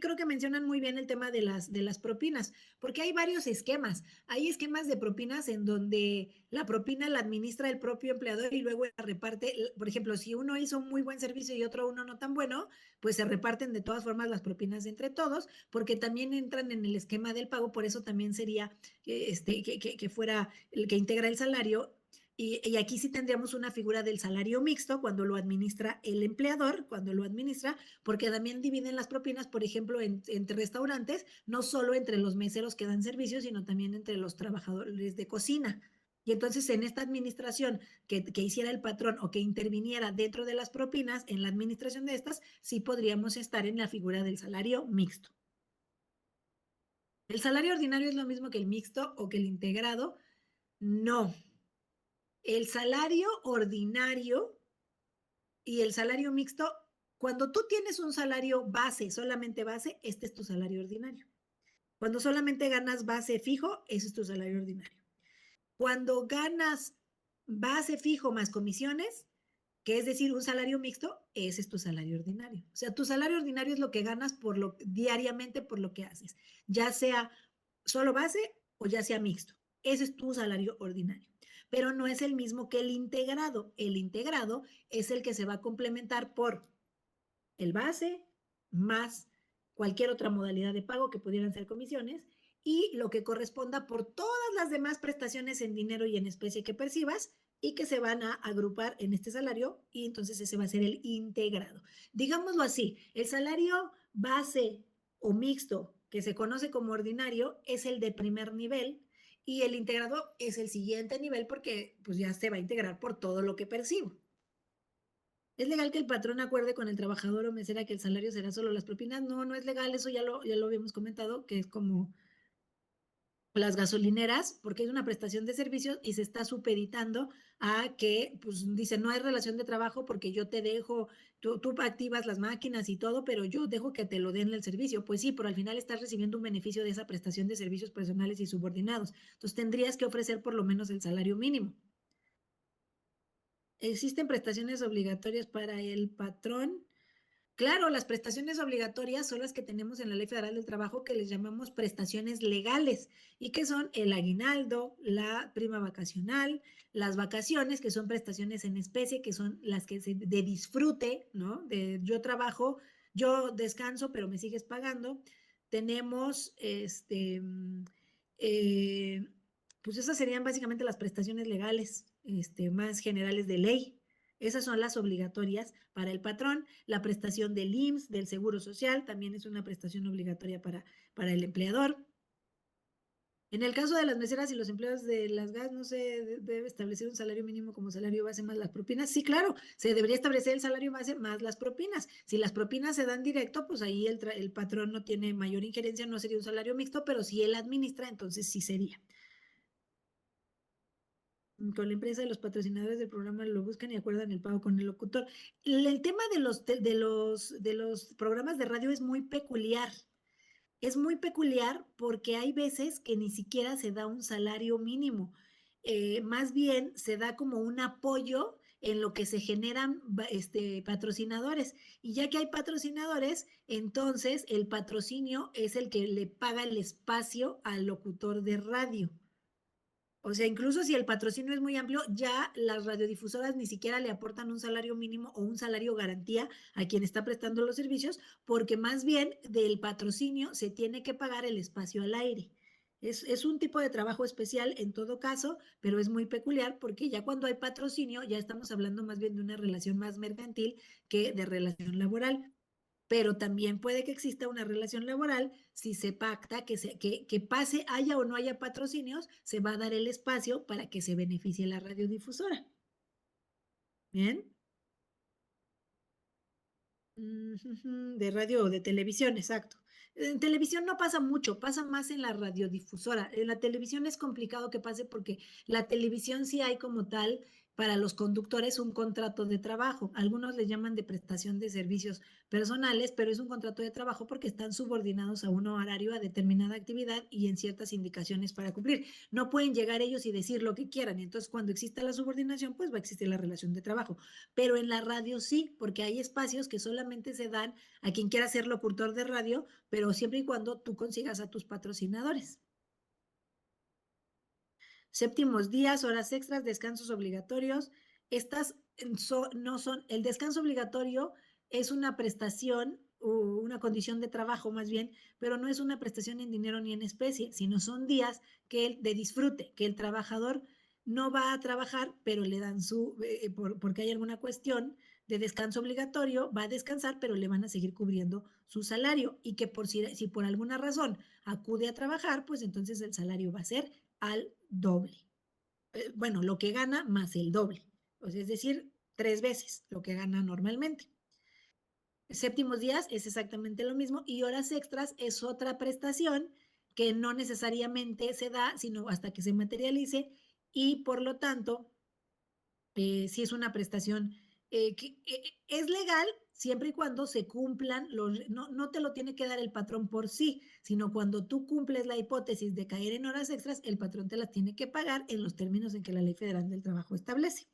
creo que mencionan muy bien el tema de las propinas, porque hay varios esquemas. Hay esquemas de propinas en donde la propina la administra el propio empleador y luego la reparte. Por ejemplo, si uno hizo un muy buen servicio y otro uno no tan bueno, pues se reparten de todas formas las propinas entre todos, porque también entran en el esquema del pago, por eso también sería que fuera el que integra el salario. Y aquí sí tendríamos una figura del salario mixto cuando lo administra el empleador, cuando lo administra, porque también dividen las propinas, por ejemplo, entre restaurantes, no solo entre los meseros que dan servicios, sino también entre los trabajadores de cocina. Y entonces en esta administración que hiciera el patrón o que interviniera dentro de las propinas, en la administración de estas, sí podríamos estar en la figura del salario mixto. ¿El salario ordinario es lo mismo que el mixto o que el integrado? No. El salario ordinario y el salario mixto, cuando tú tienes un salario base, solamente base, este es tu salario ordinario. Cuando solamente ganas base fijo, ese es tu salario ordinario. Cuando ganas base fijo más comisiones, que es decir, un salario mixto, ese es tu salario ordinario. O sea, tu salario ordinario es lo que ganas diariamente por lo que haces, ya sea solo base o ya sea mixto. Ese es tu salario ordinario. Pero no es el mismo que el integrado. El integrado es el que se va a complementar por el base más cualquier otra modalidad de pago que pudieran ser comisiones y lo que corresponda por todas las demás prestaciones en dinero y en especie que percibas y que se van a agrupar en este salario y entonces ese va a ser el integrado. Digámoslo así, el salario base o mixto que se conoce como ordinario es el de primer nivel y el integrado es el siguiente nivel porque pues ya se va a integrar por todo lo que percibo. ¿Es legal que el patrón acuerde con el trabajador o mesera que el salario será solo las propinas? No, no es legal, eso ya lo habíamos comentado, que es como las gasolineras, porque es una prestación de servicios y se está supeditando a que, pues dice, no hay relación de trabajo porque yo te dejo, tú activas las máquinas y todo, pero yo dejo que te lo den el servicio. Pues sí, pero al final estás recibiendo un beneficio de esa prestación de servicios personales y subordinados. Entonces tendrías que ofrecer por lo menos el salario mínimo. ¿Existen prestaciones obligatorias para el patrón? Claro, las prestaciones obligatorias son las que tenemos en la Ley Federal del Trabajo que les llamamos prestaciones legales y que son el aguinaldo, la prima vacacional, las vacaciones, que son prestaciones en especie, que son las que de disfrute, ¿no? De yo trabajo, yo descanso, pero me sigues pagando. Tenemos, eh, pues esas serían básicamente las prestaciones legales, más generales de ley. Esas son las obligatorias para el patrón. La prestación del IMSS, del Seguro Social, también es una prestación obligatoria para el empleador. En el caso de las meseras y los empleados de las gas, no se debe establecer un salario mínimo como salario base más las propinas. Sí, claro, se debería establecer el salario base más las propinas. Si las propinas se dan directo, pues ahí el patrón no tiene mayor injerencia, no sería un salario mixto, pero si él administra, entonces sí sería. Con la empresa, los patrocinadores del programa lo buscan y acuerdan el pago con el locutor. El tema de los programas de radio es muy peculiar. Es muy peculiar porque hay veces que ni siquiera se da un salario mínimo, más bien se da como un apoyo en lo que se generan patrocinadores. Y ya que hay patrocinadores, entonces el patrocinio es el que le paga el espacio al locutor de radio. O sea, incluso si el patrocinio es muy amplio, ya las radiodifusoras ni siquiera le aportan un salario mínimo o un salario garantía a quien está prestando los servicios, porque más bien del patrocinio se tiene que pagar el espacio al aire. Es un tipo de trabajo especial en todo caso, pero es muy peculiar porque ya cuando hay patrocinio ya estamos hablando más bien de una relación más mercantil que de relación laboral, pero también puede que exista una relación laboral si se pacta que pase, haya o no haya patrocinios, se va a dar el espacio para que se beneficie la radiodifusora. Bien. De radio o de televisión, exacto. En televisión no pasa mucho, pasa más en la radiodifusora. En la televisión es complicado que pase porque la televisión sí hay como tal para los conductores un contrato de trabajo. Algunos le llaman de prestación de servicios personales, pero es un contrato de trabajo porque están subordinados a un horario, a determinada actividad y en ciertas indicaciones para cumplir. No pueden llegar ellos y decir lo que quieran. Y entonces, cuando exista la subordinación, pues va a existir la relación de trabajo, pero en la radio sí, porque hay espacios que solamente se dan a quien quiera ser locutor de radio, pero siempre y cuando tú consigas a tus patrocinadores. Séptimos días, horas extras, descansos obligatorios. Estas no son, el descanso obligatorio es una prestación o una condición de trabajo más bien, pero no es una prestación en dinero ni en especie, sino son días de disfrute, que el trabajador no va a trabajar, pero le dan porque hay alguna cuestión de descanso obligatorio, va a descansar, pero le van a seguir cubriendo su salario y que si por alguna razón acude a trabajar, pues entonces el salario va a ser al doble. Bueno, lo que gana más el doble. O sea, es decir, 3 veces lo que gana normalmente. Séptimos días es exactamente lo mismo y horas extras es otra prestación que no necesariamente se da, sino hasta que se materialice y por lo tanto sí es una prestación que es legal siempre y cuando se cumplan no te lo tiene que dar el patrón por sí, sino cuando tú cumples la hipótesis de caer en horas extras, el patrón te las tiene que pagar en los términos en que la Ley Federal del Trabajo establece.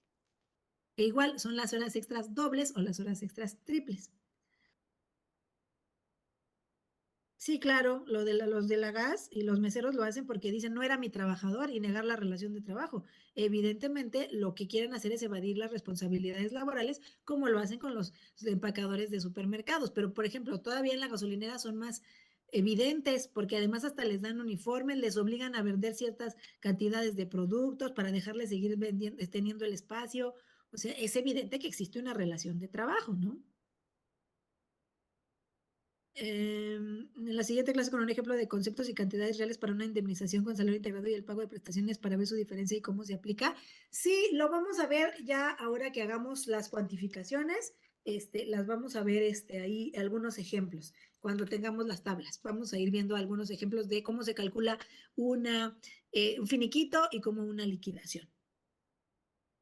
E igual son las horas extras dobles o las horas extras triples. Sí, claro, los de la gas y los meseros lo hacen porque dicen no era mi trabajador y negar la relación de trabajo. Evidentemente, lo que quieren hacer es evadir las responsabilidades laborales, como lo hacen con los empacadores de supermercados. Pero, por ejemplo, todavía en la gasolinera son más evidentes porque además hasta les dan uniformes, les obligan a vender ciertas cantidades de productos para dejarles seguir vendiendo, teniendo el espacio. O sea, es evidente que existe una relación de trabajo, ¿no? En la siguiente clase con un ejemplo de conceptos y cantidades reales para una indemnización con salario integrado y el pago de prestaciones para ver su diferencia y cómo se aplica. Sí, lo vamos a ver ya ahora que hagamos las cuantificaciones, las vamos a ver ahí algunos ejemplos cuando tengamos las tablas. Vamos a ir viendo algunos ejemplos de cómo se calcula un finiquito y cómo una liquidación.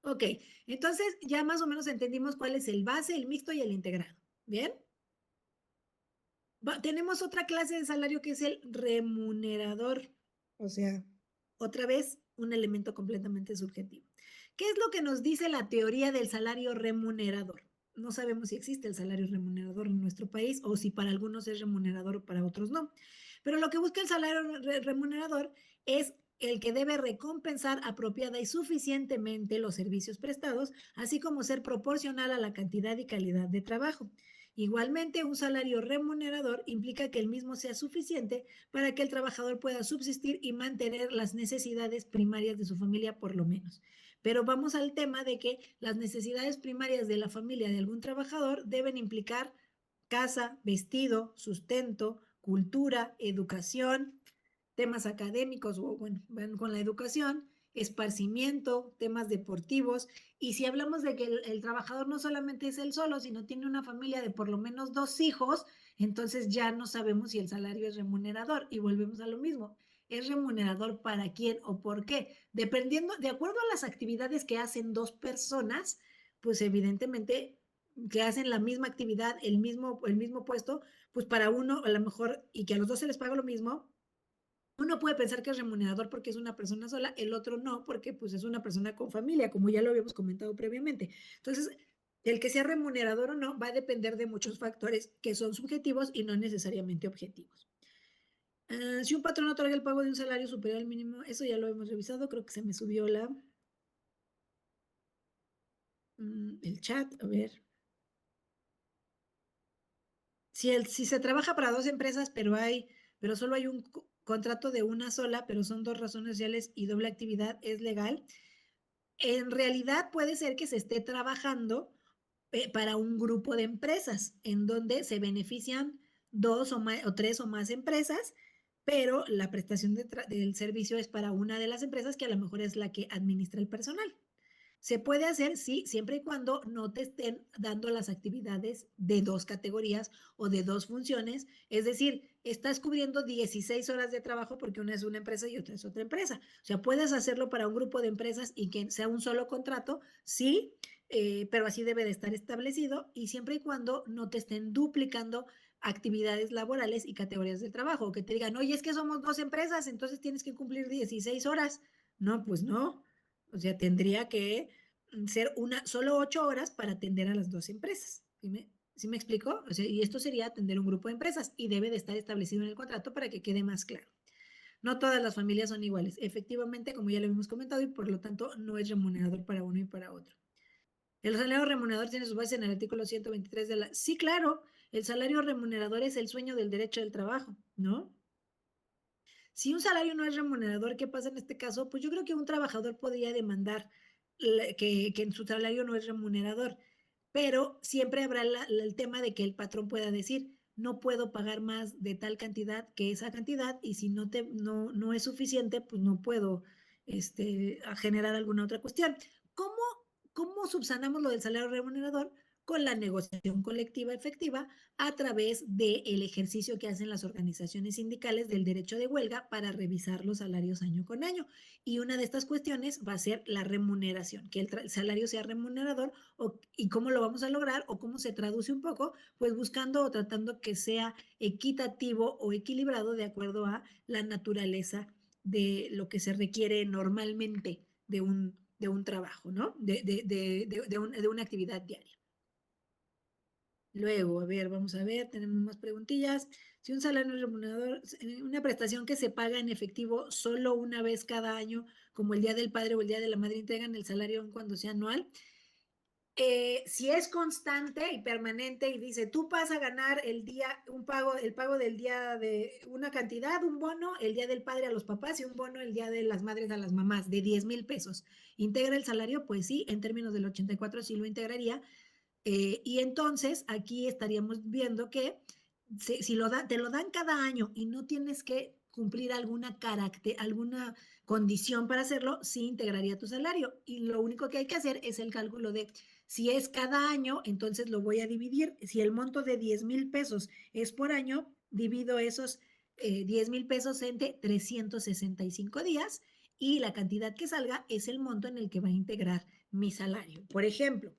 Ok, entonces ya más o menos entendimos cuál es el base, el mixto y el integrado. ¿Bien? Tenemos otra clase de salario que es el remunerador, o sea, otra vez un elemento completamente subjetivo. ¿Qué es lo que nos dice la teoría del salario remunerador? No sabemos si existe el salario remunerador en nuestro país o si para algunos es remunerador o para otros no. Pero lo que busca el salario remunerador es el que debe recompensar apropiada y suficientemente los servicios prestados, así como ser proporcional a la cantidad y calidad de trabajo. Igualmente, un salario remunerador implica que el mismo sea suficiente para que el trabajador pueda subsistir y mantener las necesidades primarias de su familia por lo menos. Pero vamos al tema de que las necesidades primarias de la familia de algún trabajador deben implicar casa, vestido, sustento, cultura, educación, temas académicos o bueno, con la educación, esparcimiento, temas deportivos. Y si hablamos de que el trabajador no solamente es él solo, sino tiene una familia de por lo menos 2 hijos, entonces ya no sabemos si el salario es remunerador y volvemos a lo mismo. ¿Es remunerador para quién o por qué? Dependiendo, de acuerdo a las actividades que hacen 2 personas, pues evidentemente que hacen la misma actividad, el mismo puesto, pues para uno a lo mejor, y que a los dos se les paga lo mismo, uno puede pensar que es remunerador porque es una persona sola, el otro no, porque pues es una persona con familia, como ya lo habíamos comentado previamente. Entonces, el que sea remunerador o no va a depender de muchos factores que son subjetivos y no necesariamente objetivos. Si un patrón otorga el pago de un salario superior al mínimo, eso ya lo hemos revisado, creo que se me subió el chat, a ver. Si se trabaja para dos empresas, pero solo hay un contrato de una sola, pero son dos razones sociales y doble actividad, ¿es legal? En realidad puede ser que se esté trabajando para un grupo de empresas en donde se benefician dos o tres o más empresas, pero la prestación del servicio es para una de las empresas que a lo mejor es la que administra el personal. Se puede hacer, sí, siempre y cuando no te estén dando las actividades de dos categorías o de dos funciones. Es decir, estás cubriendo 16 horas de trabajo porque una es una empresa y otra es otra empresa. O sea, puedes hacerlo para un grupo de empresas y que sea un solo contrato, sí, pero así debe de estar establecido y siempre y cuando no te estén duplicando actividades laborales y categorías de trabajo, o que te digan, oye, es que somos dos empresas, entonces tienes que cumplir 16 horas. No, pues no. O sea, tendría que ser solo 8 horas para atender a las dos empresas. ¿Sí me explico? O sea, y esto sería atender un grupo de empresas y debe de estar establecido en el contrato para que quede más claro. No todas las familias son iguales. Efectivamente, como ya lo hemos comentado, y por lo tanto no es remunerador para uno y para otro. El salario remunerador tiene su base en el artículo 123 de la... Sí, claro, el salario remunerador es el sueño del derecho del trabajo, ¿no? Si un salario no es remunerador, ¿qué pasa en este caso? Pues yo creo que un trabajador podría demandar que en su salario no es remunerador, pero siempre habrá el tema de que el patrón pueda decir, no puedo pagar más de tal cantidad que esa cantidad y si no es suficiente, pues no puedo generar alguna otra cuestión. ¿Cómo, cómo subsanamos lo del salario remunerador? Con la negociación colectiva efectiva a través del ejercicio que hacen las organizaciones sindicales del derecho de huelga para revisar los salarios año con año. Y una de estas cuestiones va a ser la remuneración, que el salario sea remunerador y cómo lo vamos a lograr o cómo se traduce un poco, pues buscando o tratando que sea equitativo o equilibrado de acuerdo a la naturaleza de lo que se requiere normalmente de un trabajo, ¿no? De una actividad diaria. Luego, a ver, vamos a ver, tenemos más preguntillas. Si un salario remunerador, una prestación que se paga en efectivo solo una vez cada año, como el Día del Padre o el Día de la Madre, entregan el salario aun cuando sea anual. Si es constante y permanente y dice, tú vas a ganar el pago del día de una cantidad, un bono, el Día del Padre a los papás y un bono el Día de las Madres a las mamás de 10,000 pesos. ¿Integra el salario? Pues sí, en términos del 84 sí lo integraría. Y entonces aquí estaríamos viendo que si te lo dan cada año y no tienes que cumplir alguna condición para hacerlo, sí integraría tu salario. Y lo único que hay que hacer es el cálculo de si es cada año, entonces lo voy a dividir. Si el monto de 10,000 pesos es por año, divido esos 10,000 pesos entre 365 días y la cantidad que salga es el monto en el que va a integrar mi salario. Por ejemplo,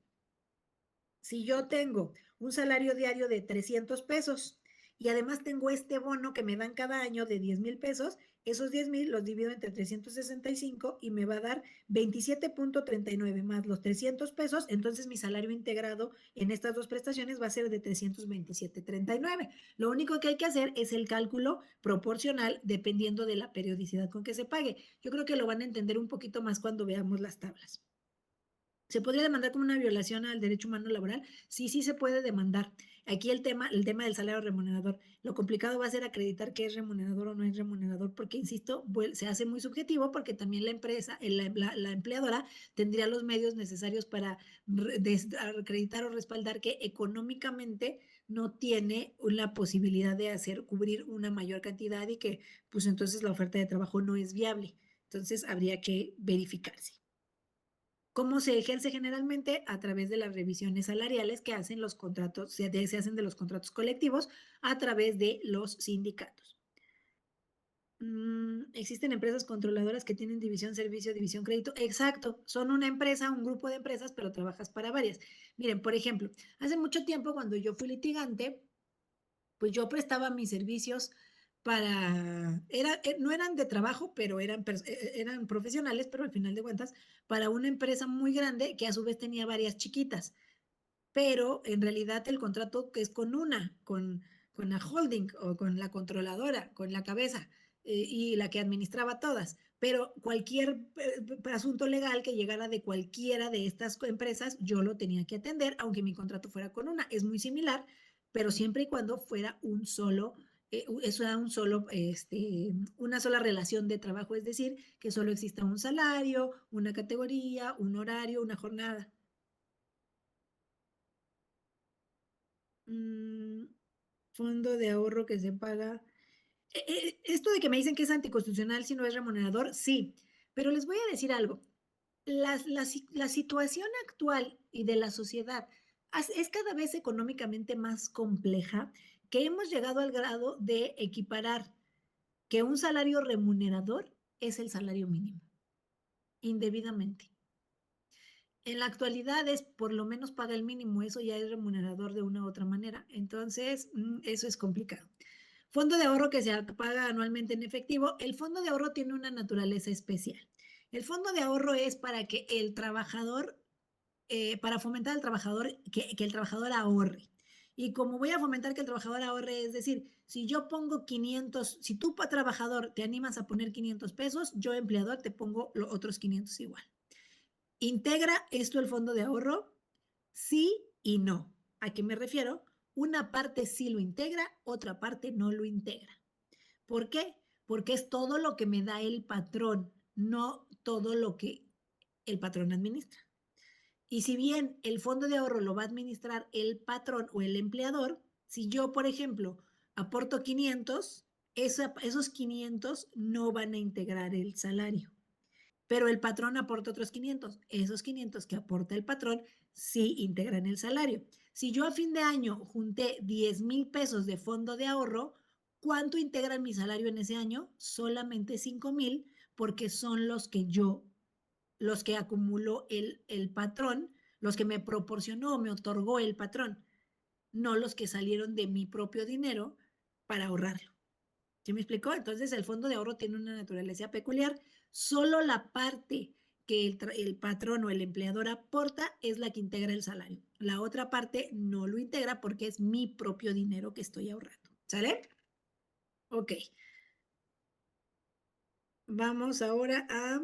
si yo tengo un salario diario de 300 pesos y además tengo este bono que me dan cada año de 10,000 pesos, esos 10,000 los divido entre 365 y me va a dar 27.39 más los 300 pesos, entonces mi salario integrado en estas dos prestaciones va a ser de 327.39. Lo único que hay que hacer es el cálculo proporcional dependiendo de la periodicidad con que se pague. Yo creo que lo van a entender un poquito más cuando veamos las tablas. ¿Se podría demandar como una violación al derecho humano laboral? Sí, sí se puede demandar. Aquí el tema del salario remunerador. Lo complicado va a ser acreditar que es remunerador o no es remunerador, porque, insisto, se hace muy subjetivo porque también la empresa, la empleadora tendría los medios necesarios para acreditar o respaldar que económicamente no tiene la posibilidad de cubrir una mayor cantidad y que, pues entonces la oferta de trabajo no es viable. Entonces habría que verificarse. ¿Cómo se ejerce generalmente? A través de las revisiones salariales que hacen los contratos, se hacen de los contratos colectivos a través de los sindicatos. Existen empresas controladoras que tienen división servicio, división crédito. Exacto, son una empresa, un grupo de empresas, pero trabajas para varias. Miren, por ejemplo, hace mucho tiempo cuando yo fui litigante, pues yo prestaba mis servicios no eran de trabajo, pero eran profesionales, pero al final de cuentas, para una empresa muy grande que a su vez tenía varias chiquitas, pero en realidad el contrato que es con la holding o con la controladora, con la cabeza y la que administraba todas. Pero cualquier asunto legal que llegara de cualquiera de estas empresas, yo lo tenía que atender, aunque mi contrato fuera con una. Es muy similar, pero siempre y cuando fuera eso era una sola relación de trabajo, es decir, que solo exista un salario, una categoría, un horario, una jornada. Mm, fondo de ahorro que se paga. Esto de que me dicen que es anticonstitucional si no es remunerador, sí, pero les voy a decir algo. La situación actual y de la sociedad es cada vez económicamente más compleja, que hemos llegado al grado de equiparar que un salario remunerador es el salario mínimo, indebidamente. En la actualidad es por lo menos paga el mínimo, eso ya es remunerador de una u otra manera. Entonces, eso es complicado. Fondo de ahorro que se paga anualmente en efectivo. El fondo de ahorro tiene una naturaleza especial. El fondo de ahorro es para que el trabajador, para fomentar al trabajador, que el trabajador ahorre. Y como voy a fomentar que el trabajador ahorre, es decir, si yo pongo 500, si tú trabajador te animas a poner 500 pesos, yo empleador te pongo los otros 500 igual. ¿Integra esto el fondo de ahorro? Sí y no. ¿A qué me refiero? Una parte sí lo integra, otra parte no lo integra. ¿Por qué? Porque es todo lo que me da el patrón, no todo lo que el patrón administra. Y si bien el fondo de ahorro lo va a administrar el patrón o el empleador, si yo, por ejemplo, aporto 500, esos 500 no van a integrar el salario, pero el patrón aporta otros 500. Esos 500 que aporta el patrón sí integran el salario. Si yo a fin de año junté 10,000 pesos de fondo de ahorro, ¿cuánto integra mi salario en ese año? Solamente 5,000, porque son los que acumuló el patrón, los que me proporcionó o me otorgó el patrón, no los que salieron de mi propio dinero para ahorrarlo. ¿Sí me explicó? Entonces el fondo de ahorro tiene una naturaleza peculiar. Solo la parte que el patrón o el empleador aporta es la que integra el salario. La otra parte no lo integra porque es mi propio dinero que estoy ahorrando. ¿Sale? Ok. Vamos ahora a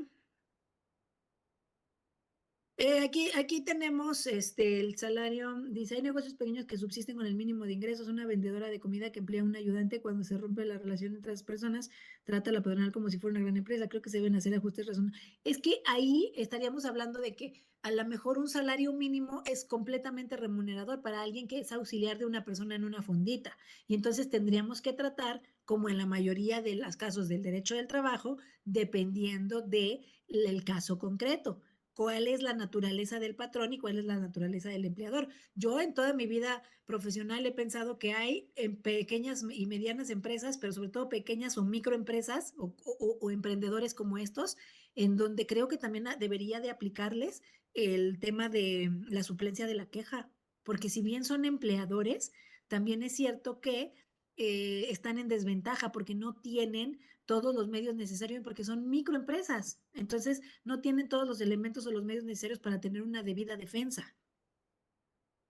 aquí tenemos el salario. Dice, hay negocios pequeños que subsisten con el mínimo de ingresos. Una vendedora de comida que emplea a un ayudante cuando se rompe la relación entre las personas, trata a la patronal como si fuera una gran empresa. Creo que se deben hacer ajustes razonables. Es que ahí estaríamos hablando de que a lo mejor un salario mínimo es completamente remunerador para alguien que es auxiliar de una persona en una fondita. Y entonces tendríamos que tratar, como en la mayoría de los casos del derecho del trabajo, dependiendo del caso concreto, cuál es la naturaleza del patrón y cuál es la naturaleza del empleador. Yo en toda mi vida profesional he pensado que hay en pequeñas y medianas empresas, pero sobre todo pequeñas o microempresas o emprendedores como estos, en donde creo que también debería de aplicarles el tema de la suplencia de la queja, porque si bien son empleadores, también es cierto que están en desventaja porque no tienen todos los medios necesarios porque son microempresas. Entonces, no tienen todos los elementos o los medios necesarios para tener una debida defensa.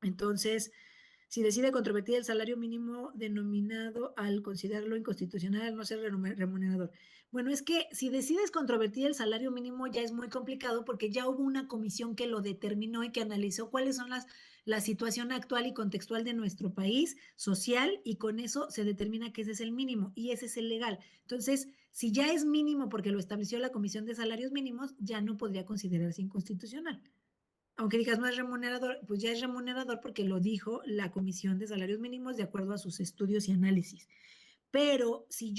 Entonces, si decide controvertir el salario mínimo denominado al considerarlo inconstitucional al no ser remunerador. Bueno, es que si decides controvertir el salario mínimo ya es muy complicado porque ya hubo una comisión que lo determinó y que analizó cuáles son la situación actual y contextual de nuestro país social y con eso se determina que ese es el mínimo y ese es el legal. Entonces, si ya es mínimo porque lo estableció la Comisión de Salarios Mínimos, ya no podría considerarse inconstitucional. Aunque digas no es remunerador, pues ya es remunerador porque lo dijo la Comisión de Salarios Mínimos de acuerdo a sus estudios y análisis. Pero si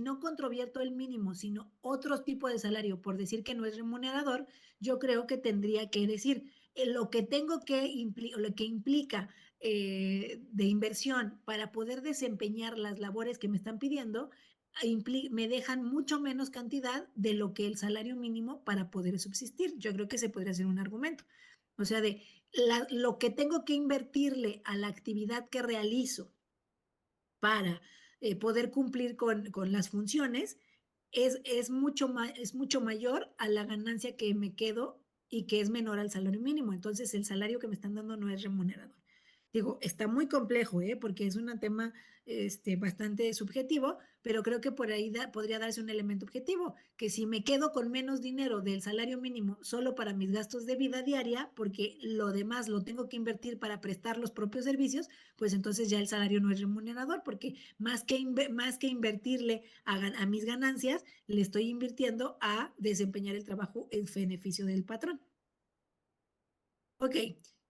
no controvierto el mínimo, sino otro tipo de salario por decir que no es remunerador, yo creo que tendría que decir lo que tengo lo que implica de inversión para poder desempeñar las labores que me están pidiendo, me dejan mucho menos cantidad de lo que el salario mínimo para poder subsistir. Yo creo que ese podría ser un argumento. O sea, de lo que tengo que invertirle a la actividad que realizo para poder cumplir con las funciones es mucho mayor a la ganancia que me quedo y que es menor al salario mínimo. Entonces, el salario que me están dando no es remunerador. Digo, está muy complejo, porque es un tema bastante subjetivo, pero creo que por ahí podría darse un elemento objetivo, que si me quedo con menos dinero del salario mínimo solo para mis gastos de vida diaria, porque lo demás lo tengo que invertir para prestar los propios servicios, pues entonces ya el salario no es remunerador, porque más que invertirle a mis ganancias, le estoy invirtiendo a desempeñar el trabajo en beneficio del patrón. Ok,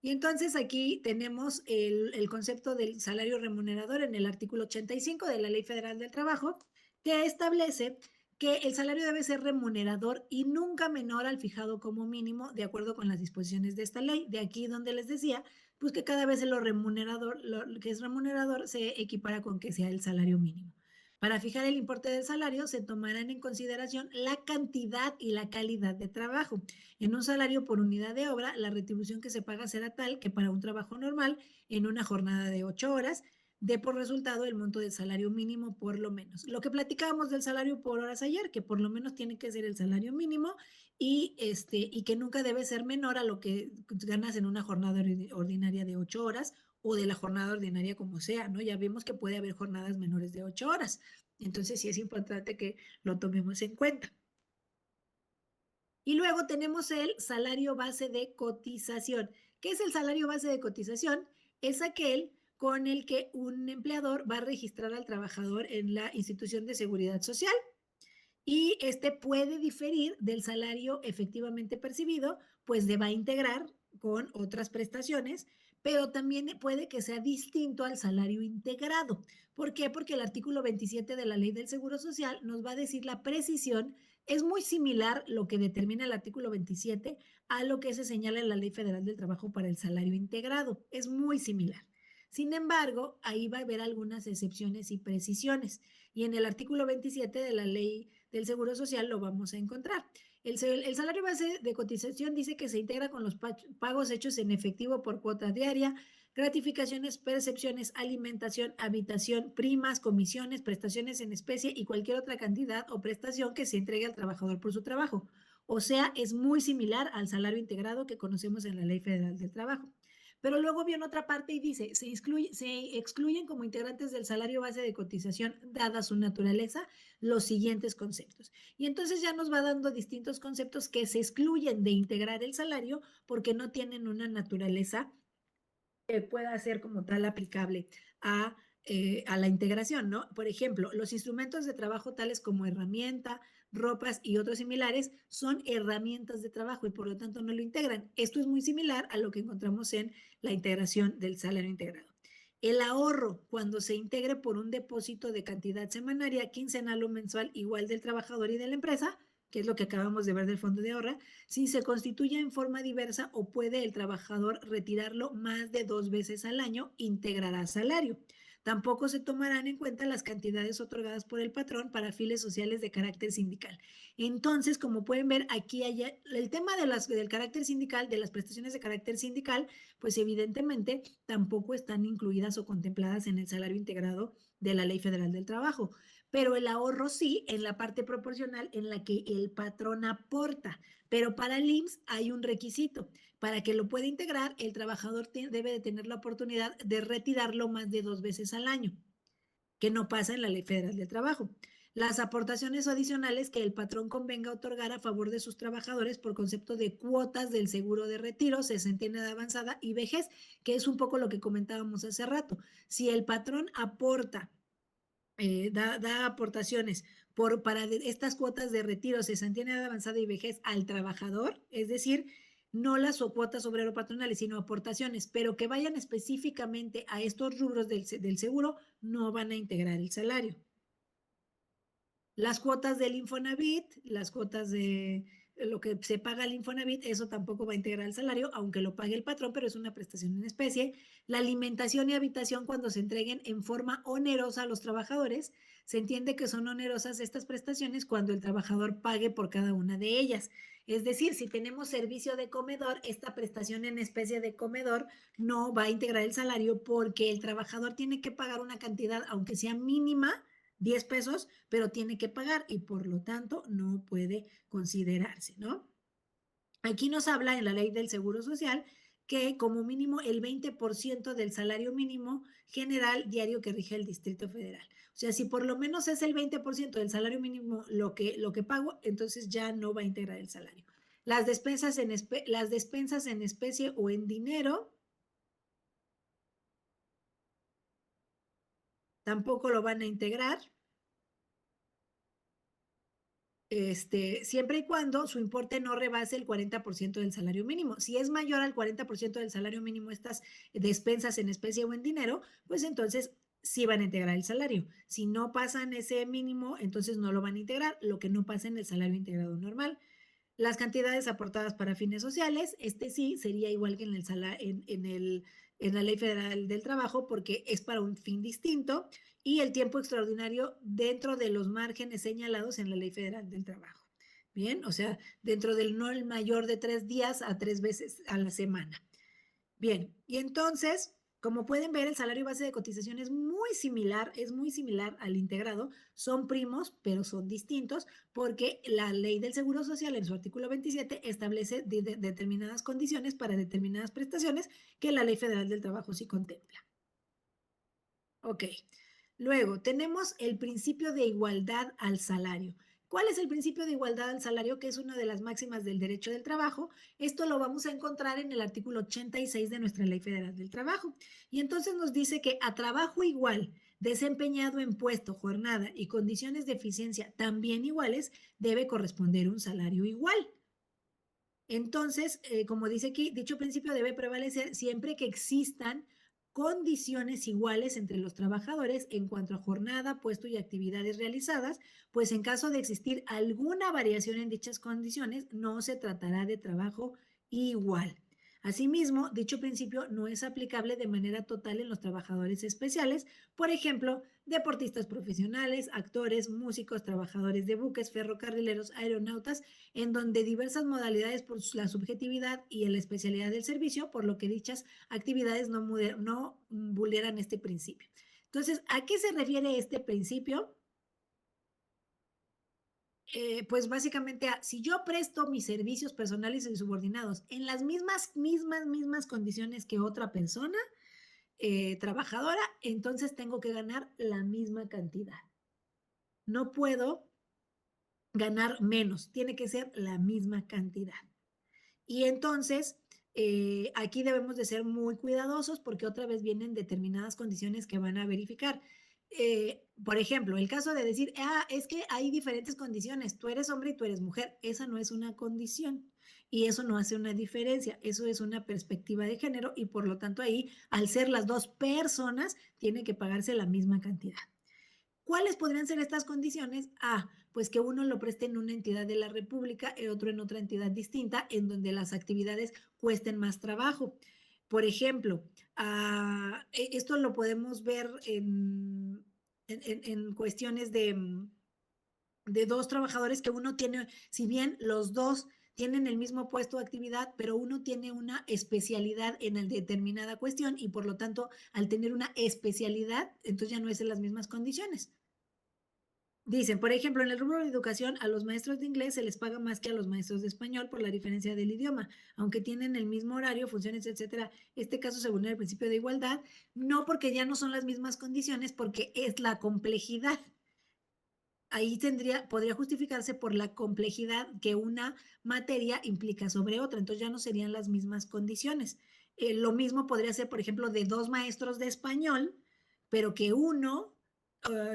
y entonces aquí tenemos el concepto del salario remunerador en el artículo 85 de la Ley Federal del Trabajo, que establece que el salario debe ser remunerador y nunca menor al fijado como mínimo, de acuerdo con las disposiciones de esta ley. De aquí donde les decía, pues que cada vez lo remunerador, lo que es remunerador, se equipara con que sea el salario mínimo. Para fijar el importe del salario se tomarán en consideración la cantidad y la calidad de trabajo. En un salario por unidad de obra, la retribución que se paga será tal que para un trabajo normal, en una jornada de 8 horas, dé por resultado el monto del salario mínimo por lo menos. Lo que platicábamos del salario por horas ayer, que por lo menos tiene que ser el salario mínimo y que nunca debe ser menor a lo que ganas en una jornada ordinaria de 8 horas o de la jornada ordinaria como sea, ¿no? Ya vimos que puede haber jornadas menores de 8 horas. Entonces sí es importante que lo tomemos en cuenta. Y luego tenemos el salario base de cotización. ¿Qué es el salario base de cotización? Es aquel con el que un empleador va a registrar al trabajador en la institución de seguridad social y este puede diferir del salario efectivamente percibido, pues va a integrar con otras prestaciones, pero también puede que sea distinto al salario integrado. ¿Por qué? Porque el artículo 27 de la Ley del Seguro Social nos va a decir la precisión. Es muy similar lo que determina el artículo 27 a lo que se señala en la Ley Federal del Trabajo para el salario integrado. Es muy similar. Sin embargo, ahí va a haber algunas excepciones y precisiones. Y en el artículo 27 de la Ley del Seguro Social lo vamos a encontrar. El salario base de cotización dice que se integra con los pagos hechos en efectivo por cuota diaria, gratificaciones, percepciones, alimentación, habitación, primas, comisiones, prestaciones en especie y cualquier otra cantidad o prestación que se entregue al trabajador por su trabajo. O sea, es muy similar al salario integrado que conocemos en la Ley Federal del Trabajo. Pero luego viene otra parte y dice, se excluyen como integrantes del salario base de cotización, dada su naturaleza, los siguientes conceptos. Y entonces ya nos va dando distintos conceptos que se excluyen de integrar el salario porque no tienen una naturaleza que pueda ser como tal aplicable a la integración, ¿no? Por ejemplo, los instrumentos de trabajo tales como herramienta, ropas y otros similares son herramientas de trabajo y por lo tanto no lo integran. Esto es muy similar a lo que encontramos en la integración del salario integrado. El ahorro, cuando se integre por un depósito de cantidad semanaria, quincenal o mensual igual del trabajador y de la empresa, que es lo que acabamos de ver del fondo de ahorro, si se constituye en forma diversa o puede el trabajador retirarlo más de 2 veces al año, integrará salario. Tampoco se tomarán en cuenta las cantidades otorgadas por el patrón para fines sociales de carácter sindical. Entonces, como pueden ver, aquí hay el tema del carácter sindical, de las prestaciones de carácter sindical, pues evidentemente tampoco están incluidas o contempladas en el salario integrado de la Ley Federal del Trabajo, pero el ahorro sí en la parte proporcional en la que el patrón aporta. Pero para el IMSS hay un requisito. Para que lo pueda integrar, el trabajador debe de tener la oportunidad de retirarlo más de 2 veces al año, que no pasa en la Ley Federal del Trabajo. Las aportaciones adicionales que el patrón convenga otorgar a favor de sus trabajadores por concepto de cuotas del seguro de retiro, cesantía de avanzada y vejez, que es un poco lo que comentábamos hace rato. Si el patrón aporta da aportaciones para estas cuotas de retiro, cesantía de avanzada y vejez al trabajador, es decir, no las cuotas obrero-patronales, sino aportaciones, pero que vayan específicamente a estos rubros del seguro, no van a integrar el salario. Las cuotas del Infonavit, las cuotas lo que se paga al Infonavit, eso tampoco va a integrar el salario, aunque lo pague el patrón, pero es una prestación en especie. La alimentación y habitación cuando se entreguen en forma onerosa a los trabajadores, se entiende que son onerosas estas prestaciones cuando el trabajador pague por cada una de ellas. Es decir, si tenemos servicio de comedor, esta prestación en especie de comedor no va a integrar el salario porque el trabajador tiene que pagar una cantidad, aunque sea mínima, 10 pesos, pero tiene que pagar y por lo tanto no puede considerarse, ¿no? Aquí nos habla en la ley del Seguro Social que como mínimo el 20% del salario mínimo general diario que rige el Distrito Federal. O sea, si por lo menos es el 20% del salario mínimo lo que pago, entonces ya no va a integrar el salario. Las despensas en especie o en dinero tampoco lo van a integrar. Siempre y cuando su importe no rebase el 40% del salario mínimo. Si es mayor al 40% del salario mínimo estas despensas en especie o en dinero, pues entonces sí van a integrar el salario. Si no pasan ese mínimo, entonces no lo van a integrar, lo que no pasa en el salario integrado normal. Las cantidades aportadas para fines sociales, sí sería igual que en en la Ley Federal del Trabajo porque es para un fin distinto y el tiempo extraordinario dentro de los márgenes señalados en la Ley Federal del Trabajo. Bien, o sea, dentro del no el mayor de 3 días a 3 veces a la semana. Bien, y entonces, como pueden ver, el salario base de cotización es muy similar al integrado. Son primos, pero son distintos porque la ley del Seguro Social en su artículo 27 establece determinadas condiciones para determinadas prestaciones que la Ley Federal del Trabajo sí contempla. Ok. Luego, tenemos el principio de igualdad al salario. ¿Cuál es el principio de igualdad al salario? Que es una de las máximas del derecho del trabajo. Esto lo vamos a encontrar en el artículo 86 de nuestra Ley Federal del Trabajo. Y entonces nos dice que a trabajo igual, desempeñado en puesto, jornada y condiciones de eficiencia también iguales, debe corresponder un salario igual. Entonces, como dice aquí, dicho principio debe prevalecer siempre que existan condiciones iguales entre los trabajadores en cuanto a jornada, puesto y actividades realizadas, pues en caso de existir alguna variación en dichas condiciones, no se tratará de trabajo igual. Asimismo, dicho principio no es aplicable de manera total en los trabajadores especiales, por ejemplo, deportistas profesionales, actores, músicos, trabajadores de buques, ferrocarrileros, aeronautas, en donde diversas modalidades por la subjetividad y la especialidad del servicio, por lo que dichas actividades no vulneran este principio. Entonces, ¿a qué se refiere este principio? Pues básicamente si yo presto mis servicios personales y subordinados en las mismas condiciones que otra persona trabajadora, entonces tengo que ganar la misma cantidad. No puedo ganar menos, tiene que ser la misma cantidad. Y entonces, aquí debemos de ser muy cuidadosos porque otra vez vienen determinadas condiciones que van a verificar. Por ejemplo, el caso de decir, es que hay diferentes condiciones, tú eres hombre y tú eres mujer, esa no es una condición y eso no hace una diferencia, eso es una perspectiva de género y por lo tanto ahí, al ser las dos personas, tiene que pagarse la misma cantidad. ¿Cuáles podrían ser estas condiciones? Pues que uno lo preste en una entidad de la República, el otro en otra entidad distinta, en donde las actividades cuesten más trabajo. Por ejemplo, esto lo podemos ver en cuestiones de dos trabajadores que uno tiene, si bien los dos tienen el mismo puesto de actividad, pero uno tiene una especialidad en determinada cuestión y por lo tanto, al tener una especialidad, entonces ya no es en las mismas condiciones. Dicen, por ejemplo, en el rubro de educación, a los maestros de inglés se les paga más que a los maestros de español por la diferencia del idioma, aunque tienen el mismo horario, funciones, etcétera. Este caso se vulnera el principio de igualdad, no porque ya no son las mismas condiciones, porque es la complejidad. Ahí podría justificarse por la complejidad que una materia implica sobre otra, entonces ya no serían las mismas condiciones. Lo mismo podría ser, por ejemplo, de dos maestros de español, pero que uno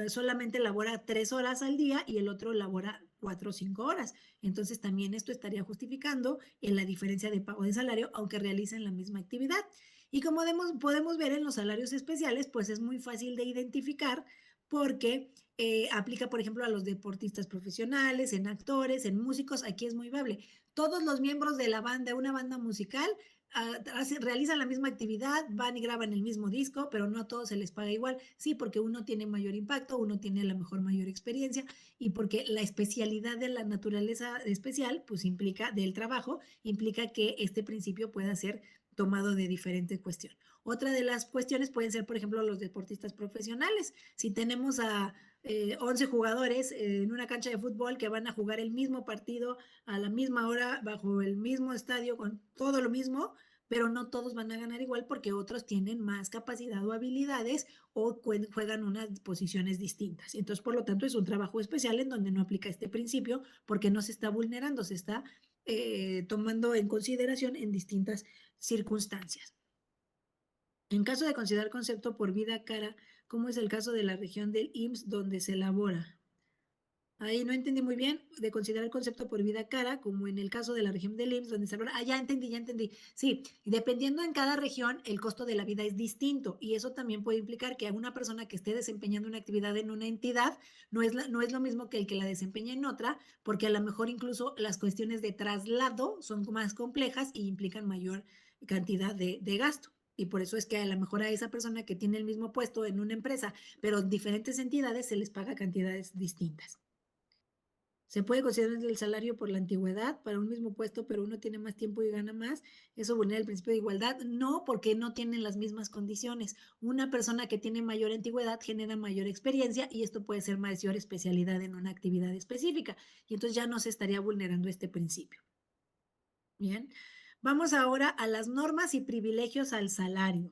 solamente labora 3 horas al día y el otro labora 4 o 5 horas. Entonces también esto estaría justificando en la diferencia de pago de salario, aunque realicen la misma actividad. Y como podemos ver en los salarios especiales, pues es muy fácil de identificar porque aplica, por ejemplo, a los deportistas profesionales, en actores, en músicos, aquí es muy viable. Todos los miembros de la banda, una banda musical, realizan la misma actividad, van y graban el mismo disco, pero no a todos se les paga igual. Sí, porque uno tiene mayor impacto, uno tiene a lo mejor mayor experiencia y porque la especialidad de la naturaleza especial, pues implica, del trabajo, implica que este principio pueda ser tomado de diferente cuestión. Otra de las cuestiones pueden ser, por ejemplo, los deportistas profesionales. Si tenemos a 11 jugadores en una cancha de fútbol que van a jugar el mismo partido a la misma hora, bajo el mismo estadio, con todo lo mismo, pero no todos van a ganar igual porque otros tienen más capacidad o habilidades o juegan unas posiciones distintas. Entonces, por lo tanto, es un trabajo especial en donde no aplica este principio porque no se está vulnerando, se está tomando en consideración en distintas circunstancias. En caso de considerar concepto por vida cara, ¿cómo es el caso de la región del IMSS donde se elabora? Ahí no entendí muy bien de considerar el concepto por vida cara, como en el caso de la región del IMSS, donde se elabora. Ah, ya entendí, ya entendí. Sí, dependiendo en cada región, el costo de la vida es distinto y eso también puede implicar que a una persona que esté desempeñando una actividad en una entidad no es lo mismo que el que la desempeña en otra, porque a lo mejor incluso las cuestiones de traslado son más complejas y implican mayor cantidad de gasto. Y por eso es que a lo mejor a esa persona que tiene el mismo puesto en una empresa, pero en diferentes entidades, se les paga cantidades distintas. Se puede considerar el salario por la antigüedad para un mismo puesto, pero uno tiene más tiempo y gana más. ¿Eso vulnera el principio de igualdad? No, porque no tienen las mismas condiciones. Una persona que tiene mayor antigüedad genera mayor experiencia y esto puede ser mayor especialidad en una actividad específica. Y entonces ya no se estaría vulnerando este principio. Bien, vamos ahora a las normas y privilegios al salario.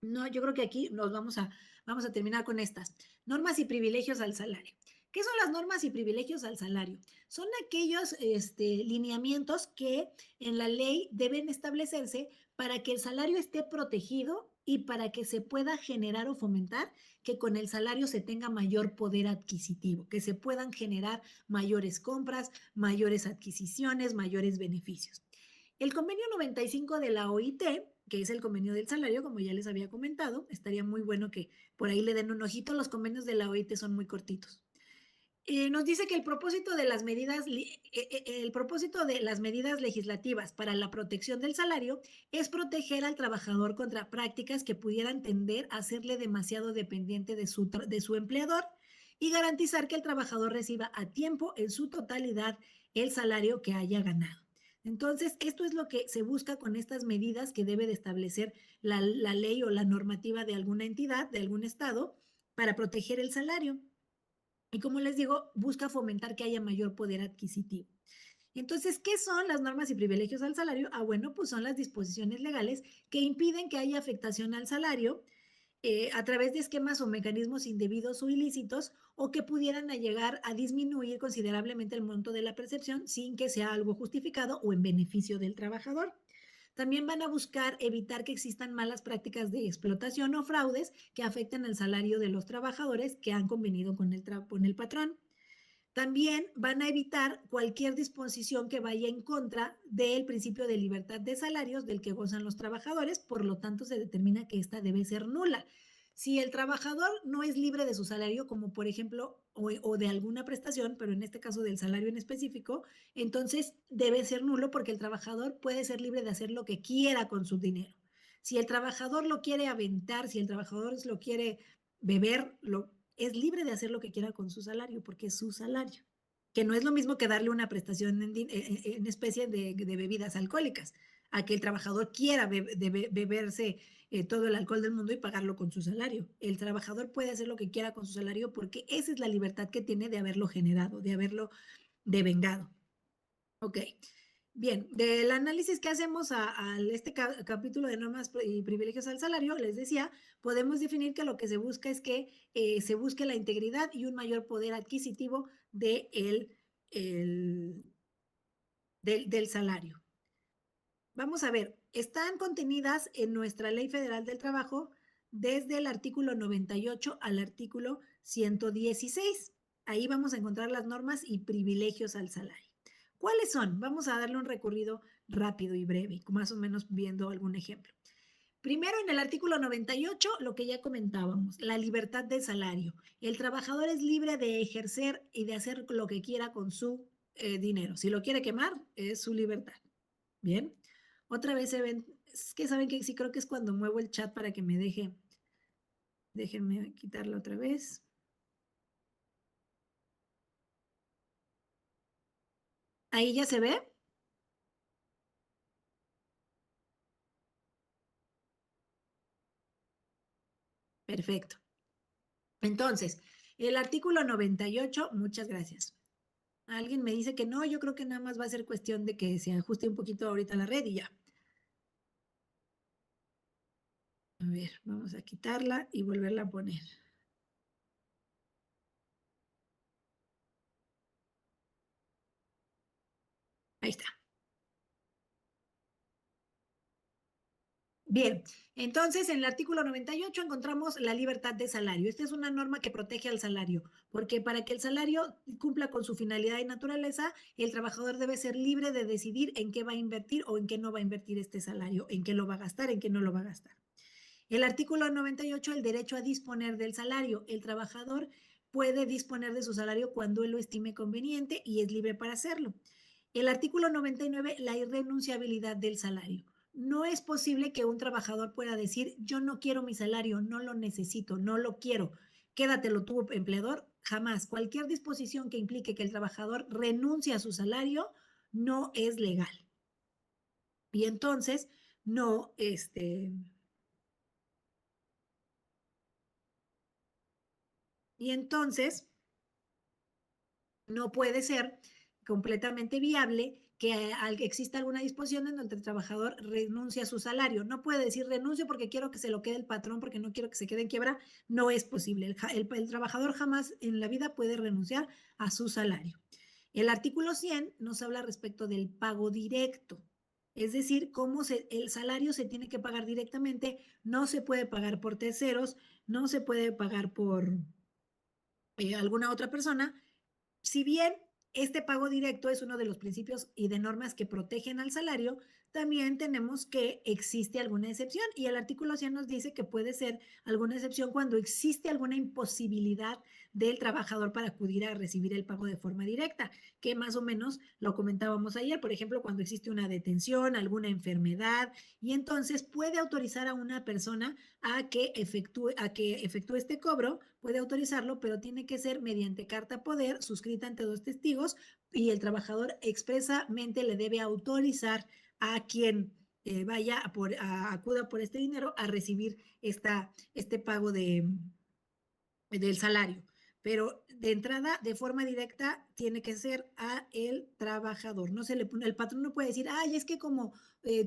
No, yo creo que aquí vamos a terminar con estas. Normas y privilegios al salario. ¿Qué son las normas y privilegios al salario? Son aquellos lineamientos que en la ley deben establecerse para que el salario esté protegido y para que se pueda generar o fomentar que con el salario se tenga mayor poder adquisitivo, que se puedan generar mayores compras, mayores adquisiciones, mayores beneficios. El convenio 95 de la OIT, que es el convenio del salario, como ya les había comentado, estaría muy bueno que por ahí le den un ojito, los convenios de la OIT son muy cortitos. Nos dice que el propósito de las medidas legislativas para la protección del salario es proteger al trabajador contra prácticas que pudieran tender a hacerle demasiado dependiente de su empleador y garantizar que el trabajador reciba a tiempo en su totalidad el salario que haya ganado. Entonces, esto es lo que se busca con estas medidas que debe de establecer la ley o la normativa de alguna entidad, de algún estado, para proteger el salario. Y como les digo, busca fomentar que haya mayor poder adquisitivo. Entonces, ¿qué son las normas y privilegios al salario? Ah, bueno, pues son las disposiciones legales que impiden que haya afectación al salario a través de esquemas o mecanismos indebidos o ilícitos o que pudieran llegar a disminuir considerablemente el monto de la percepción sin que sea algo justificado o en beneficio del trabajador. También van a buscar evitar que existan malas prácticas de explotación o fraudes que afecten el salario de los trabajadores que han convenido con el patrón. También van a evitar cualquier disposición que vaya en contra del principio de libertad de salarios del que gozan los trabajadores, por lo tanto se determina que esta debe ser nula. Si el trabajador no es libre de su salario, como por ejemplo, o de alguna prestación, pero en este caso del salario en específico, entonces debe ser nulo porque el trabajador puede ser libre de hacer lo que quiera con su dinero. Si el trabajador lo quiere aventar, si el trabajador lo quiere beber, es libre de hacer lo que quiera con su salario porque es su salario, que no es lo mismo que darle una prestación en especie de bebidas alcohólicas, a que el trabajador quiera beberse todo el alcohol del mundo y pagarlo con su salario. El trabajador puede hacer lo que quiera con su salario porque esa es la libertad que tiene de haberlo generado, de haberlo devengado. Ok. Bien, del análisis que hacemos a este capítulo de normas y privilegios al salario, les decía, podemos definir que lo que se busca es que se busque la integridad y un mayor poder adquisitivo el, del salario. Vamos a ver, están contenidas en nuestra Ley Federal del Trabajo desde el artículo 98 al artículo 116. Ahí vamos a encontrar las normas y privilegios al salario. ¿Cuáles son? Vamos a darle un recorrido rápido y breve, más o menos viendo algún ejemplo. Primero, en el artículo 98, lo que ya comentábamos, la libertad de salario. El trabajador es libre de ejercer y de hacer lo que quiera con su dinero. Si lo quiere quemar, es su libertad. Bien. Otra vez se ven, es que saben que sí creo que es cuando muevo el chat para que me deje. Déjenme quitarlo otra vez. Ahí ya se ve. Perfecto. Entonces, el artículo 98, muchas gracias. Alguien me dice que no, yo creo que nada más va a ser cuestión de que se ajuste un poquito ahorita la red y ya. A ver, vamos a quitarla y volverla a poner. Ahí está. Bien, entonces en el artículo 98 encontramos la libertad de salario. Esta es una norma que protege al salario, porque para que el salario cumpla con su finalidad y naturaleza, el trabajador debe ser libre de decidir en qué va a invertir o en qué no va a invertir este salario, en qué lo va a gastar, en qué no lo va a gastar. El artículo 98, el derecho a disponer del salario. El trabajador puede disponer de su salario cuando él lo estime conveniente y es libre para hacerlo. El artículo 99, la irrenunciabilidad del salario. No es posible que un trabajador pueda decir, yo no quiero mi salario, no lo necesito, no lo quiero, quédatelo tú, empleador. Jamás. Cualquier disposición que implique que el trabajador renuncie a su salario no es legal. Y entonces, no, y entonces no puede ser completamente viable que exista alguna disposición en donde el trabajador renuncie a su salario. No puede decir renuncio porque quiero que se lo quede el patrón, porque no quiero que se quede en quiebra. No es posible. El trabajador jamás en la vida puede renunciar a su salario. El artículo 100 nos habla respecto del pago directo. Es decir, cómo el salario se tiene que pagar directamente, no se puede pagar por terceros, no se puede pagar por alguna otra persona. Si bien este pago directo es uno de los principios y de normas que protegen al salario, también tenemos que existe alguna excepción y el artículo 100 nos dice que puede ser alguna excepción cuando existe alguna imposibilidad del trabajador para acudir a recibir el pago de forma directa, que más o menos lo comentábamos ayer, por ejemplo, cuando existe una detención, alguna enfermedad, y entonces puede autorizar a una persona a que efectúe este cobro, puede autorizarlo, pero tiene que ser mediante carta poder suscrita ante dos testigos y el trabajador expresamente le debe autorizar a quien acuda por este dinero a recibir este pago del salario. Pero de entrada, de forma directa, tiene que ser a el trabajador. No se le pone, el patrón no puede decir, ay, es que como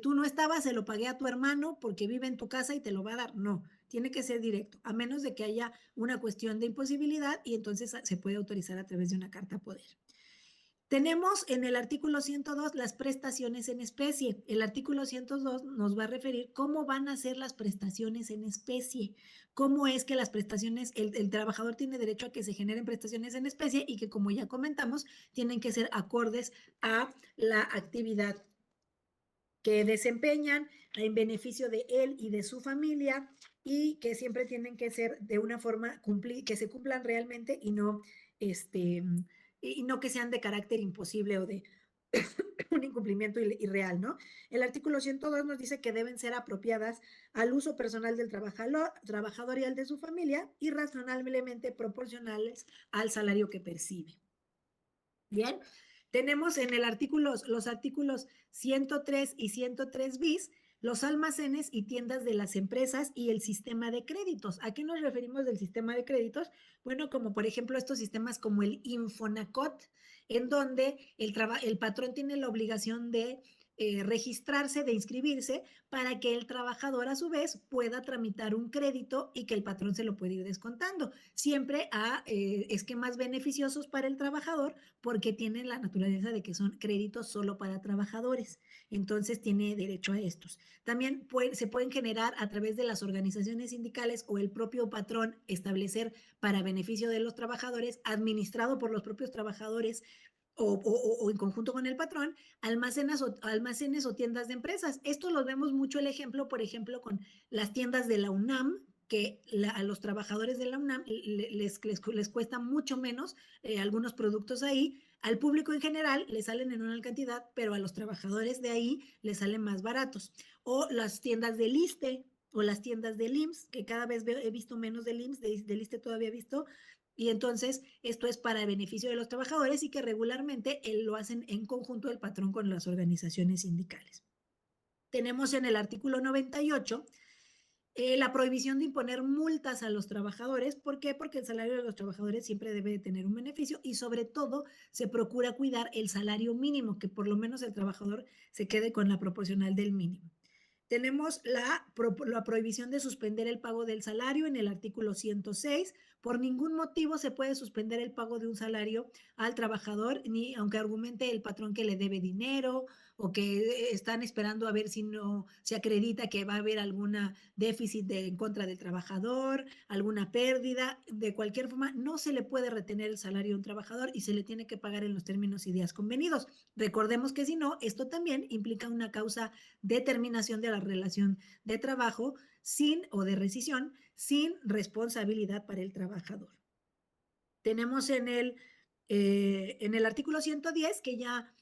tú no estabas, se lo pagué a tu hermano porque vive en tu casa y te lo va a dar. No, tiene que ser directo, a menos de que haya una cuestión de imposibilidad y entonces se puede autorizar a través de una carta poder. Tenemos en el artículo 102 las prestaciones en especie. El artículo 102 nos va a referir cómo van a ser las prestaciones en especie, cómo es que las prestaciones, el trabajador tiene derecho a que se generen prestaciones en especie y que, como ya comentamos, tienen que ser acordes a la actividad que desempeñan en beneficio de él y de su familia y que siempre tienen que ser de una forma que se cumplan realmente este, y no que sean de carácter imposible o de un incumplimiento irreal, ¿no? El artículo 102 nos dice que deben ser apropiadas al uso personal del trabajador y al de su familia y razonablemente proporcionales al salario que percibe. Bien, tenemos en los artículos 103 y 103 bis los almacenes y tiendas de las empresas y el sistema de créditos. ¿A qué nos referimos del sistema de créditos? Bueno, como por ejemplo estos sistemas como el Infonacot, en donde el patrón tiene la obligación de registrarse, de inscribirse, para que el trabajador a su vez pueda tramitar un crédito y que el patrón se lo pueda ir descontando, siempre a esquemas beneficiosos para el trabajador porque tienen la naturaleza de que son créditos solo para trabajadores. Entonces tiene derecho a estos. También se pueden generar a través de las organizaciones sindicales o el propio patrón establecer para beneficio de los trabajadores, administrado por los propios trabajadores, o en conjunto con el patrón, almacenes o tiendas de empresas. Esto lo vemos mucho el ejemplo, por ejemplo, con las tiendas de la UNAM, que a los trabajadores de la UNAM les cuesta mucho menos algunos productos ahí. Al público en general le salen en una cantidad, pero a los trabajadores de ahí les salen más baratos. O las tiendas del ISSSTE o las tiendas del IMSS, que cada vez he visto menos del IMSS, del ISSSTE todavía he visto, y entonces esto es para beneficio de los trabajadores y que regularmente lo hacen en conjunto el patrón con las organizaciones sindicales. Tenemos en el artículo 98 la prohibición de imponer multas a los trabajadores. ¿Por qué? Porque el salario de los trabajadores siempre debe de tener un beneficio y sobre todo se procura cuidar el salario mínimo, que por lo menos el trabajador se quede con la proporcional del mínimo. Tenemos la prohibición de suspender el pago del salario en el artículo 106. Por ningún motivo se puede suspender el pago de un salario al trabajador, ni aunque argumente el patrón que le debe dinero o que están esperando a ver si no se acredita que va a haber alguna déficit en contra del trabajador, alguna pérdida. De cualquier forma, no se le puede retener el salario a un trabajador y se le tiene que pagar en los términos y días convenidos. Recordemos que si no, esto también implica una causa de terminación de la relación de trabajo o de rescisión sin responsabilidad para el trabajador. Tenemos en el artículo 110 que ya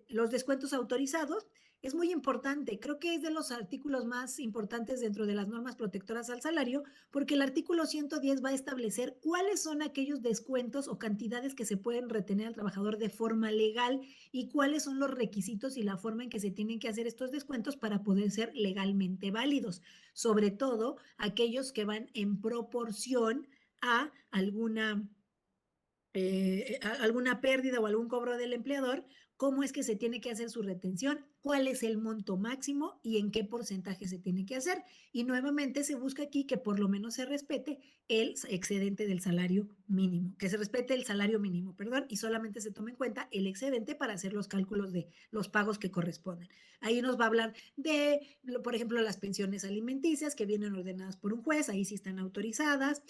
los descuentos autorizados. Es muy importante, creo que es de los artículos más importantes dentro de las normas protectoras al salario, porque el artículo 110 va a establecer cuáles son aquellos descuentos o cantidades que se pueden retener al trabajador de forma legal y cuáles son los requisitos y la forma en que se tienen que hacer estos descuentos para poder ser legalmente válidos, sobre todo aquellos que van en proporción a alguna pérdida o algún cobro del empleador, cómo es que se tiene que hacer su retención, cuál es el monto máximo y en qué porcentaje se tiene que hacer. Y nuevamente se busca aquí que por lo menos se respete el excedente del salario mínimo, que se respete el salario mínimo, perdón, y solamente se tome en cuenta el excedente para hacer los cálculos de los pagos que corresponden. Ahí nos va a hablar de, por ejemplo, las pensiones alimenticias que vienen ordenadas por un juez, ahí sí están autorizadas.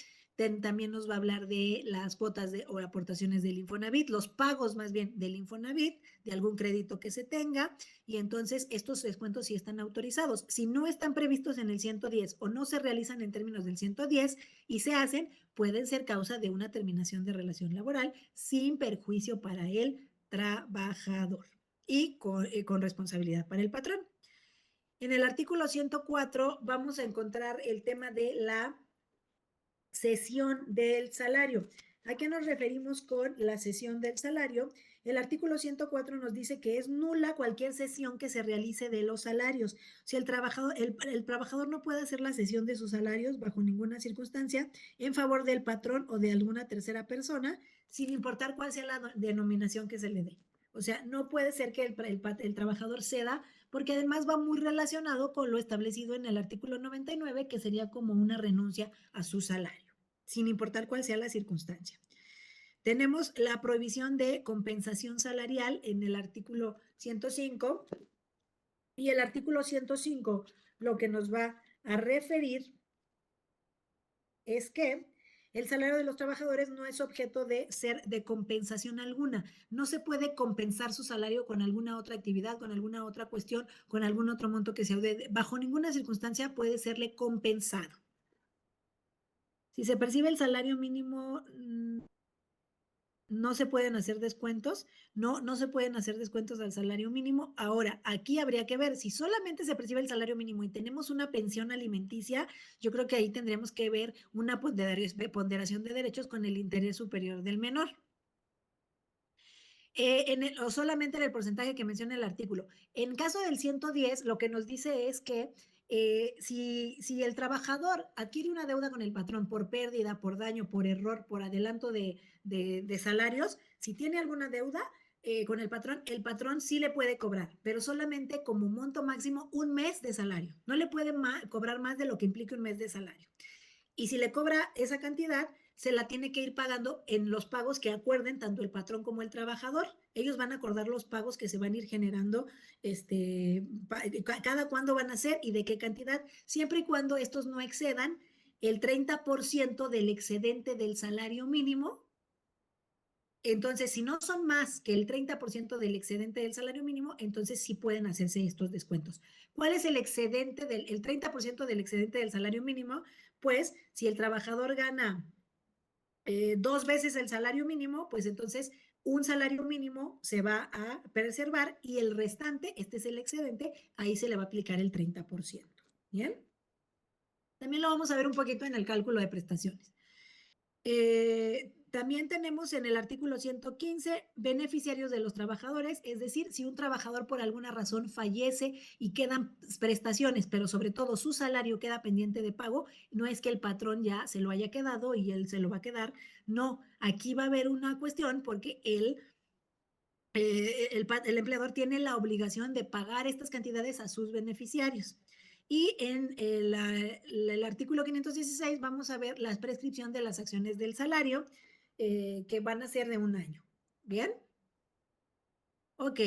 También nos va a hablar de las cuotas o aportaciones del Infonavit, los pagos más bien del Infonavit, de algún crédito que se tenga, y entonces estos descuentos sí están autorizados. Si no están previstos en el 110 o no se realizan en términos del 110 y se hacen, pueden ser causa de una terminación de relación laboral sin perjuicio para el trabajador y con responsabilidad para el patrón. En el artículo 104 vamos a encontrar el tema de la cesión del salario. ¿A qué nos referimos con la cesión del salario? El artículo 104 nos dice que es nula cualquier cesión que se realice de los salarios. Si el trabajador no puede hacer la cesión de sus salarios bajo ninguna circunstancia en favor del patrón o de alguna tercera persona, sin importar cuál sea la denominación que se le dé. O sea, no puede ser que el trabajador ceda, porque además va muy relacionado con lo establecido en el artículo 99, que sería como una renuncia a su salario, sin importar cuál sea la circunstancia. Tenemos la prohibición de compensación salarial en el artículo 105, y el artículo 105 lo que nos va a referir es que el salario de los trabajadores no es objeto de compensación alguna. No se puede compensar su salario con alguna otra actividad, con alguna otra cuestión, con algún otro monto que se dé. Bajo ninguna circunstancia puede serle compensado. Si se percibe el salario mínimo, no se pueden hacer descuentos, no se pueden hacer descuentos al salario mínimo. Ahora, aquí habría que ver si solamente se percibe el salario mínimo y tenemos una pensión alimenticia, yo creo que ahí tendremos que ver una ponderación de derechos con el interés superior del menor. O solamente en el porcentaje que menciona el artículo. En caso del 110, lo que nos dice es que si el trabajador adquiere una deuda con el patrón por pérdida, por daño, por error, por adelanto de salarios, si tiene alguna deuda con el patrón sí le puede cobrar, pero solamente como monto máximo un mes de salario. No le puede cobrar más de lo que implique un mes de salario. Y si le cobra esa cantidad, se la tiene que ir pagando en los pagos que acuerden tanto el patrón como el trabajador. Ellos van a acordar los pagos que se van a ir generando, cada cuándo van a ser y de qué cantidad, siempre y cuando estos no excedan el 30% del excedente del salario mínimo Entonces, si no son más que el 30% del excedente del salario mínimo, entonces sí pueden hacerse estos descuentos. ¿Cuál es el excedente el 30% del excedente del salario mínimo? Pues si el trabajador gana 2 veces el salario mínimo, pues entonces un salario mínimo se va a preservar y el restante, este es el excedente, ahí se le va a aplicar el 30%. ¿Bien? También lo vamos a ver un poquito en el cálculo de prestaciones. También tenemos en el artículo 115 beneficiarios de los trabajadores, es decir, si un trabajador por alguna razón fallece y quedan prestaciones, pero sobre todo su salario queda pendiente de pago, no es que el patrón ya se lo haya quedado y él se lo va a quedar, no, aquí va a haber una cuestión porque el empleador tiene la obligación de pagar estas cantidades a sus beneficiarios. Y en el artículo 516 vamos a ver la prescripción de las acciones del salario, que van a ser de 1 año. ¿Bien? Ok.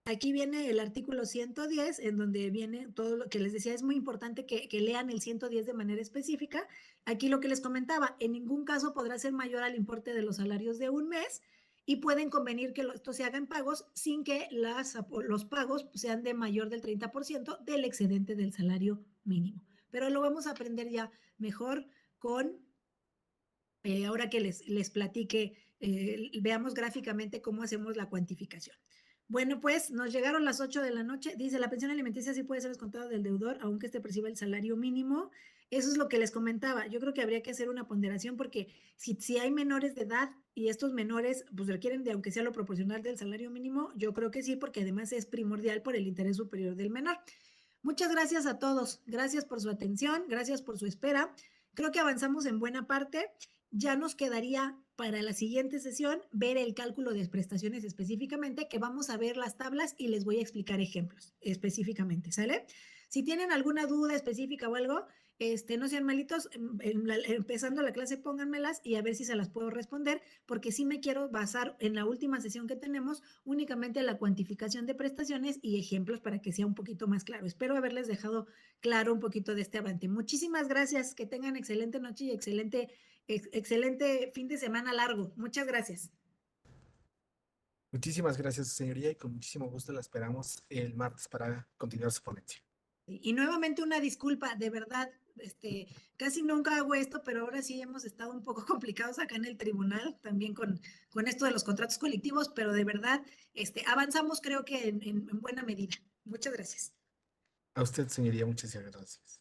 Aquí viene el artículo 110, en donde viene todo lo que les decía, es muy importante que lean el 110 de manera específica. Aquí lo que les comentaba, en ningún caso podrá ser mayor al importe de los salarios de un mes y pueden convenir que esto se haga en pagos sin que los pagos sean de mayor del 30% del excedente del salario mínimo. Pero lo vamos a aprender ya mejor con, ahora que les platique, veamos gráficamente cómo hacemos la cuantificación. Bueno, pues nos llegaron las 8 de la noche. Dice, la pensión alimenticia sí puede ser descontada del deudor, aunque este perciba el salario mínimo. Eso es lo que les comentaba. Yo creo que habría que hacer una ponderación porque si hay menores de edad y estos menores pues requieren de, aunque sea lo proporcional del salario mínimo, yo creo que sí, porque además es primordial por el interés superior del menor. Muchas gracias a todos. Gracias por su atención, gracias por su espera. Creo que avanzamos en buena parte. Ya nos quedaría para la siguiente sesión ver el cálculo de prestaciones específicamente, que vamos a ver las tablas y les voy a explicar ejemplos específicamente, ¿sale? Si tienen alguna duda específica o algo, no sean malitos, empezando la clase pónganmelas y a ver si se las puedo responder, porque sí me quiero basar en la última sesión que tenemos únicamente en la cuantificación de prestaciones y ejemplos para que sea un poquito más claro. Espero haberles dejado claro un poquito de este avance. Muchísimas gracias, que tengan excelente noche y excelente fin de semana largo. Muchas gracias. Muchísimas gracias, señoría, y con muchísimo gusto la esperamos el martes para continuar su ponencia. Y nuevamente una disculpa, de verdad, casi nunca hago esto, pero ahora sí hemos estado un poco complicados acá en el tribunal, también con esto de los contratos colectivos, pero de verdad, avanzamos creo que en buena medida. Muchas gracias. A usted, señoría, muchas gracias.